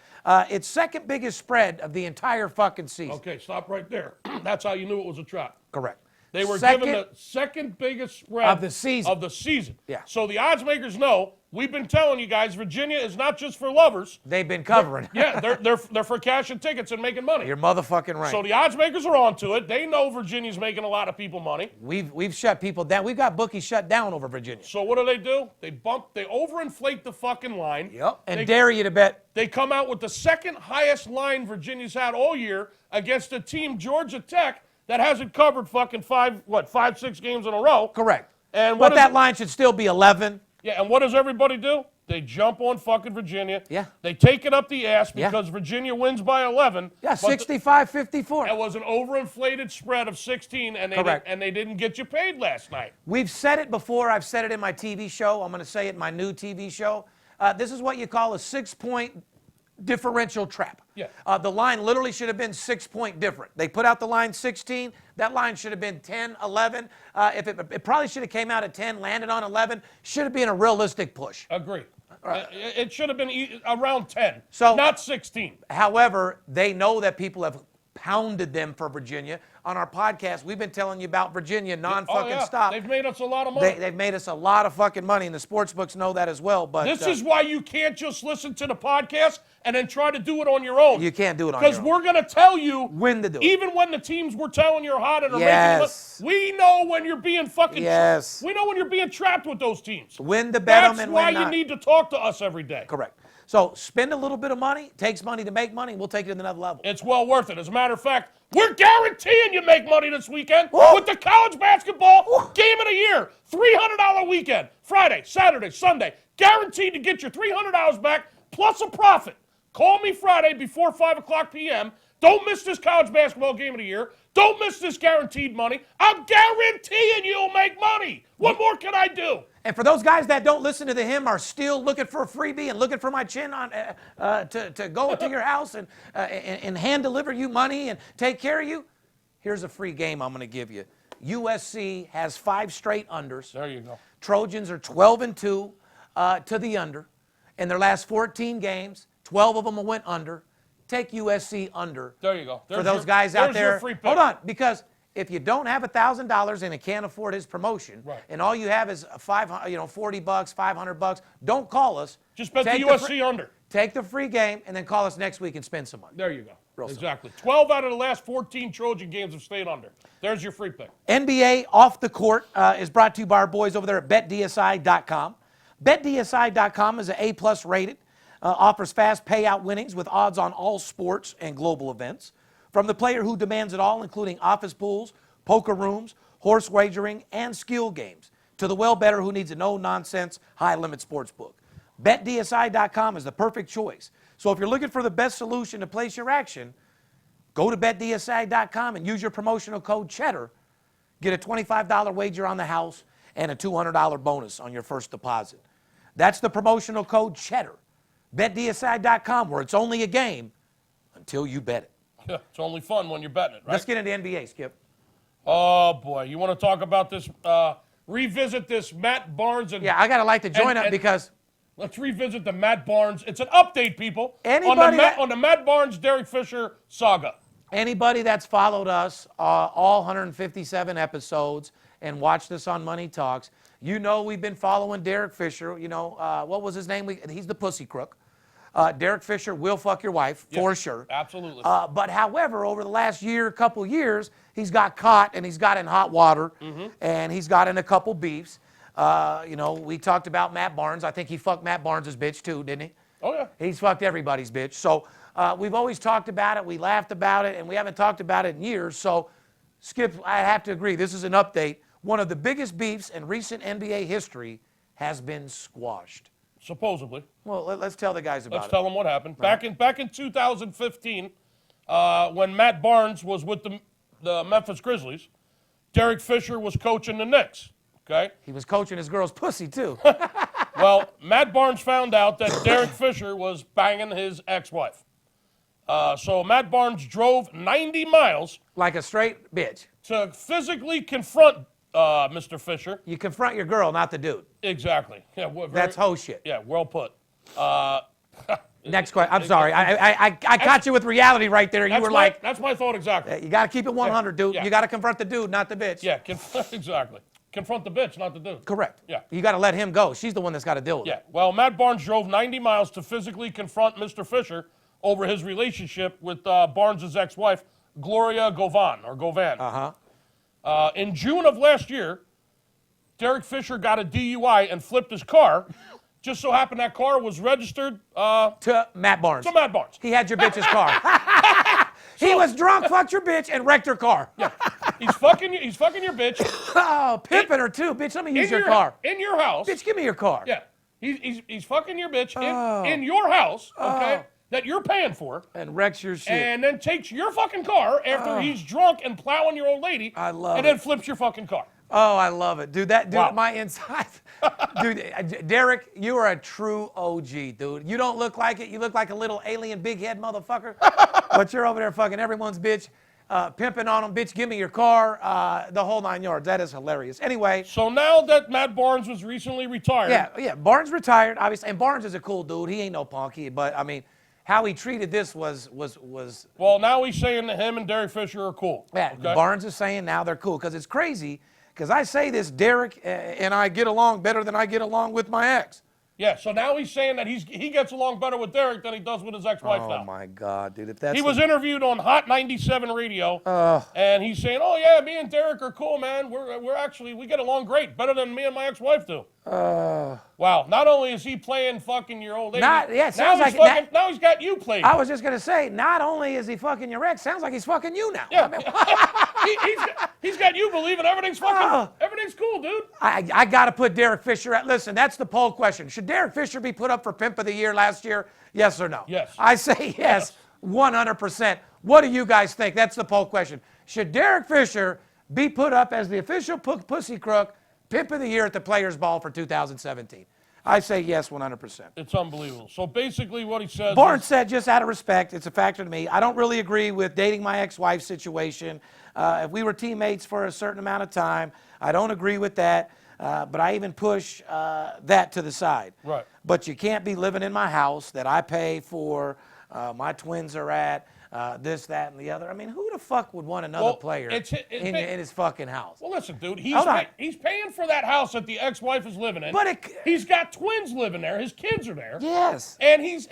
Its second biggest spread of the entire fucking season. Okay, stop right there. That's how you knew it was a trap. Correct. They were given the second biggest spread of the season. Yeah. So the odds makers know. We've been telling you guys, Virginia is not just for lovers. They've been covering. They're for cashing tickets and making money. You're motherfucking right. So the odds makers are onto it. They know Virginia's making a lot of people money. We've shut people down. We've got bookies shut down over Virginia. So what do? They overinflate the fucking line. Yep. And dare you to bet. They come out with the second highest line Virginia's had all year against a team, Georgia Tech, that hasn't covered fucking 5-6 games in a row. Correct. And but that line should still be 11. Yeah, and what does everybody do? They jump on fucking Virginia. Yeah. They take it up the ass because Virginia wins by 11. Yeah, 65-54. It was an overinflated spread of 16, and they didn't get you paid last night. We've said it before. I've said it in my TV show. I'm going to say it in my new TV show. This is what you call a 6-point differential trap. Yeah. The line literally should have been 6 point different. They put out the line 16. That line should have been 10, 11. If it probably should have came out at 10, landed on 11. Should have been a realistic push. Agree. It should have been around 10, so, not 16. However, they know that people have pounded them for Virginia. On our podcast, we've been telling you about Virginia stop. They've made us a lot of money. They've made us a lot of fucking money, and the sports books know that as well. But this is why you can't just listen to the podcast and then try to do it on your own. You can't do it on your own. Because we're going to tell you when to do it. Even when the teams we're telling you are hot and are making money, we know when you're being fucking we know when you're being trapped with those teams. When to bet them and when not. That's why you need to talk to us every day. Correct. So spend a little bit of money, takes money to make money, we'll take it to another level. It's well worth it. As a matter of fact, we're guaranteeing you make money this weekend with the college basketball game of the year. $300 weekend. Friday, Saturday, Sunday. Guaranteed to get your $300 back plus a profit. Call me Friday before 5 o'clock p.m. Don't miss this college basketball game of the year. Don't miss this guaranteed money. I'm guaranteeing you'll make money. What more can I do? And for those guys that don't listen to the hymn, are still looking for a freebie and looking for my chin on to go to your house and hand deliver you money and take care of you, here's a free game I'm going to give you. USC has 5 straight unders. There you go. Trojans are 12-2 to the under. In their last 14 games, 12 of them went under. Take USC under. There you go. For those guys out there. Hold on, because if you don't have $1,000 and can't afford his promotion, and all you have is $40, $500, don't call us. Just bet the USC under. Take the free game and then call us next week and spend some money. There you go. Exactly. 12 out of the last 14 Trojan games have stayed under. There's your free pick. NBA Off the Court is brought to you by our boys over there at BetDSI.com. BetDSI.com is an A+ rated. Offers fast payout winnings with odds on all sports and global events. From the player who demands it all, including office pools, poker rooms, horse wagering, and skill games, to the well-better who needs a no-nonsense, high-limit sports book. BetDSI.com is the perfect choice. So if you're looking for the best solution to place your action, go to BetDSI.com and use your promotional code CHEDDAR. Get a $25 wager on the house and a $200 bonus on your first deposit. That's the promotional code CHEDDAR. BetDSI.com, where it's only a game until you bet it. Yeah, it's only fun when you're betting it, right? Let's get into NBA, Skip. Oh, boy. You want to talk about this, revisit this Matt Barnes and... Yeah, I got to like to join up because... Let's revisit the Matt Barnes. It's an update, people, on the Matt Barnes, Derek Fisher saga. Anybody that's followed us, all 157 episodes, and watched us on Money Talks, you know we've been following Derek Fisher. You know, what was his name? He's the pussy crook. Derek Fisher will fuck your wife, for sure. Absolutely. But however, over the last couple years, he's got caught and he's got in hot water, and he's got in a couple beefs. You know, we talked about Matt Barnes. I think he fucked Matt Barnes' bitch too, didn't he? Oh, yeah. He's fucked everybody's bitch. So we've always talked about it. We laughed about it, and we haven't talked about it in years. So, Skip, I have to agree. This is an update. One of the biggest beefs in recent NBA history has been squashed. Supposedly. Well, let's tell the guys about Let's it. tell them what happened. Back in 2015, when Matt Barnes was with the Memphis Grizzlies, Derek Fisher was coaching the Knicks. Okay. He was coaching his girl's pussy, too. Well, Matt Barnes found out that Derek Fisher was banging his ex-wife. So Matt Barnes drove 90 miles Like a straight bitch. to physically confront Mr. Fisher. You confront your girl, not the dude. Exactly. Yeah, That's hoe shit. Yeah, well put. Next question. I'm sorry. I caught you with reality right there. You were like, that's my thought exactly. you got to keep it 100, dude. Yeah. You got to confront the dude, not the bitch. Yeah, exactly. Confront the bitch, not the dude. Correct. Yeah. You got to let him go. She's the one that's got to deal with Yeah. it. Well, Matt Barnes drove 90 miles to physically confront Mr. Fisher over his relationship with Barnes' ex-wife, Gloria Govan. In June of last year, Derek Fisher got a DUI and flipped his car. Just so happened that car was registered To Matt Barnes. to Matt Barnes. He had your bitch's car. He was drunk, fucked your bitch, and wrecked her car. He's fucking your bitch Oh, pimping her too. Bitch, let me use your car. in your house. Bitch, give me your car. Yeah, he's fucking your bitch in your house, okay, that you're paying for, And wrecks your shit. and then takes your fucking car after he's drunk and plowing your old lady, I love and it. then flips your fucking car. Oh, I love it. Dude, Wow. my inside. Dude, Derek, you are a true OG, dude. You don't look like it. You look like a little alien big head motherfucker. But you're over there fucking everyone's bitch, pimping on them. Bitch, give me your car. The whole 9 yards. That is hilarious. Anyway. So now that Matt Barnes was recently retired, Yeah. Barnes retired, obviously. And Barnes is a cool dude. He ain't no punky. But, I mean, how he treated this was well, now he's saying that him and Derek Fisher are cool. yeah, okay? Barnes is saying now they're cool. Because it's crazy. Because I say this, Derek and I get along better than I get along with my ex. Yeah, so now he's saying that he gets along better with Derek than he does with his ex-wife now. Oh, my God, dude. If that's He was interviewed on Hot 97 radio, and he's saying, "Oh yeah, me and Derek are cool, man. We get along great, better than me and my ex-wife do." Wow! Not only is he playing fucking your old lady, now he's got you playing. I was just gonna say, not only is he fucking your ex, sounds like he's fucking you now. Yeah. I mean, he's got you believing everything's everything's cool, dude. I got to put Derek Fisher at. Listen, that's the poll question. Should Derek Fisher be put up for Pimp of the Year last year? Yes or no? Yes. I say yes, 100%. What do you guys think? That's the poll question. Should Derek Fisher be put up as the official pussy crook Pimp of the Year at the Players Ball for 2017? I say yes, 100%. It's unbelievable. So basically what he says Barnes is, said, just out of respect, it's a factor to me. I don't really agree with dating my ex-wife situation. If we were teammates for a certain amount of time, I don't agree with that. But I even push that to the side. Right. But you can't be living in my house that I pay for, my twins are at, this, that, and the other. I mean, who the fuck would want another player in his fucking house? well, listen, dude, he's paying for that house that the ex-wife is living in. But he's got twins living there. His kids are there. Yes. And him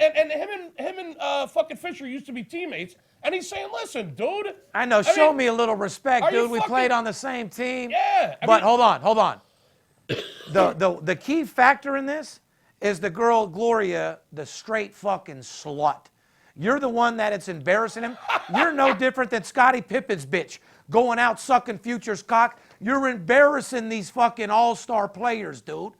and fucking Fisher used to be teammates. And he's saying, listen, dude. I know. Show me a little respect, dude. We played on the same team. Yeah. But hold on. The key factor in this is the girl Gloria, the straight fucking slut. You're the one that it's embarrassing him. You're no different than Scottie Pippen's bitch going out sucking Future's cock. You're embarrassing these fucking all-star players, dude.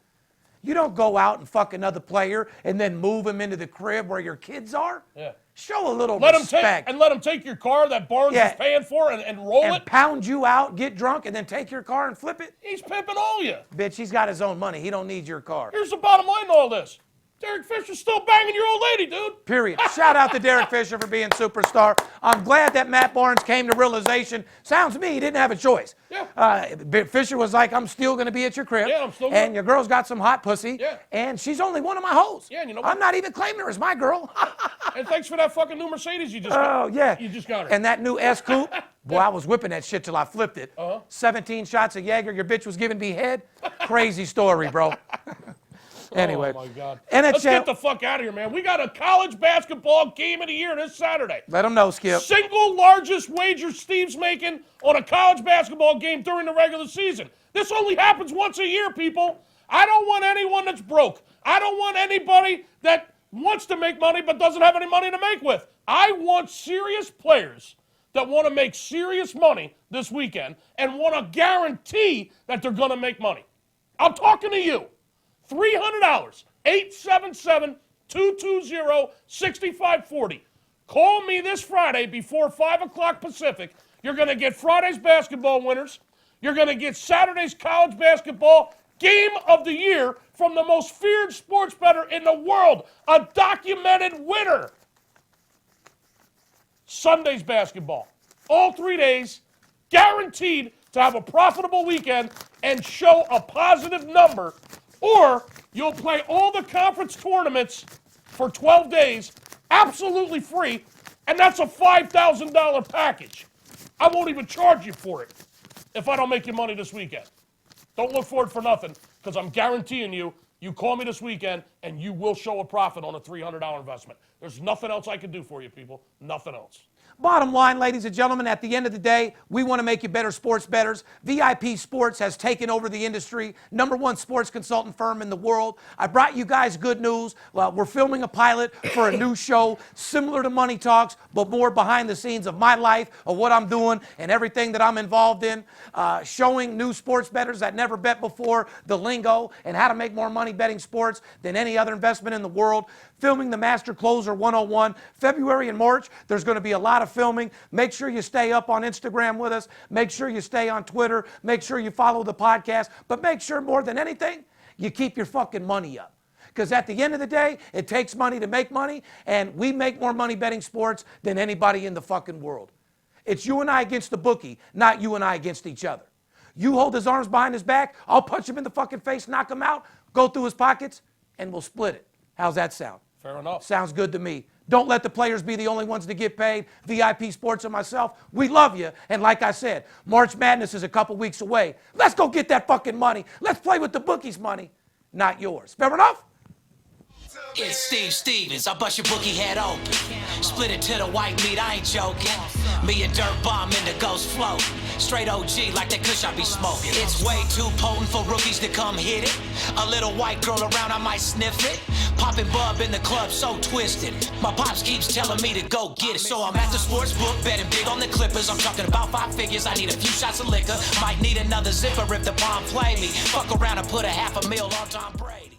You don't go out and fuck another player and then move him into the crib where your kids are. Yeah. Show a little Let respect. him take your car that Barnes is paying for and roll it. Pound you out, get drunk, and then take your car and flip it. He's pimping all you. Bitch, he's got his own money. He don't need your car. Here's the bottom line to all this. Derek Fisher's still banging your old lady, dude. Period. Shout out to Derek Fisher for being superstar. I'm glad that Matt Barnes came to realization. Sounds to me he didn't have a choice. Yeah. Fisher was like, I'm still going to be at your crib. Yeah, I'm still And your girl's got some hot pussy. Yeah. And she's only one of my hoes. Yeah, and you know what? I'm not even claiming her as my girl. And thanks for that fucking new Mercedes you just got. Oh, yeah. You just got her. And that new S Coupe, boy, I was whipping that shit till I flipped it. 17 shots of Jaeger, your bitch was giving me head. Crazy story, bro. Anyway. Oh, my God. NHL, Let's get the fuck out of here, man. We got a college basketball game of the year this Saturday. let them know, Skip. Single largest wager Steve's making on a college basketball game during the regular season. This only happens once a year, people. I don't want anyone that's broke. I don't want anybody that wants to make money but doesn't have any money to make with. I want serious players that want to make serious money this weekend and want to guarantee that they're going to make money. I'm talking to you. $300, 877-220-6540. Call me this Friday before 5 o'clock Pacific. You're going to get Friday's basketball winners. You're going to get Saturday's college basketball game of the year from the most feared sports bettor in the world, a documented winner. Sunday's basketball. All 3 days, guaranteed to have a profitable weekend and show a positive number, or you'll play all the conference tournaments for 12 days, absolutely free, and that's a $5,000 package. I won't even charge you for it if I don't make you money this weekend. Don't look for it for nothing, because I'm guaranteeing you, you call me this weekend and you will show a profit on a $300 investment. There's nothing else I can do for you, people. Nothing else. Bottom line, ladies and gentlemen, at the end of the day, we want to make you better sports bettors. VIP Sports has taken over the industry, #1 sports consultant firm in the world. I brought you guys good news. Well, we're filming a pilot for a new show similar to Money Talks, but more behind the scenes of my life, of what I'm doing and everything that I'm involved in, showing new sports bettors that never bet before the lingo and how to make more money betting sports than any other investment in the world. Filming the Master Closer 101. February and March, there's going to be a lot of filming. Make sure you stay up on Instagram with us. Make sure you stay on Twitter. Make sure you follow the podcast. But make sure more than anything, you keep your fucking money up. Because at the end of the day, it takes money to make money, and we make more money betting sports than anybody in the fucking world. It's you and I against the bookie, not you and I against each other. You hold his arms behind his back, I'll punch him in the fucking face, knock him out, go through his pockets, and we'll split it. How's that sound? Fair enough. Sounds good to me. Don't let the players be the only ones to get paid. VIP Sports and myself, we love you. And like I said, March Madness is a couple weeks away. Let's go get that fucking money. Let's play with the bookies' money, not yours. Fair enough? It's Steve Stevens, I bust your bookie head open. Split it to the white meat, I ain't joking. Me and Dirt Bomb in the ghost float. Straight OG like that kush I be smoking. It's way too potent for rookies to come hit it. A little white girl around, I might sniff it. Popping bub in the club, so twisted. My pops keeps telling me to go get it. So I'm at the sports book, betting big on the Clippers. I'm talking about 5 figures, I need a few shots of liquor. Might need another zipper if the bomb play me. Fuck around and put $500,000 on Tom Brady.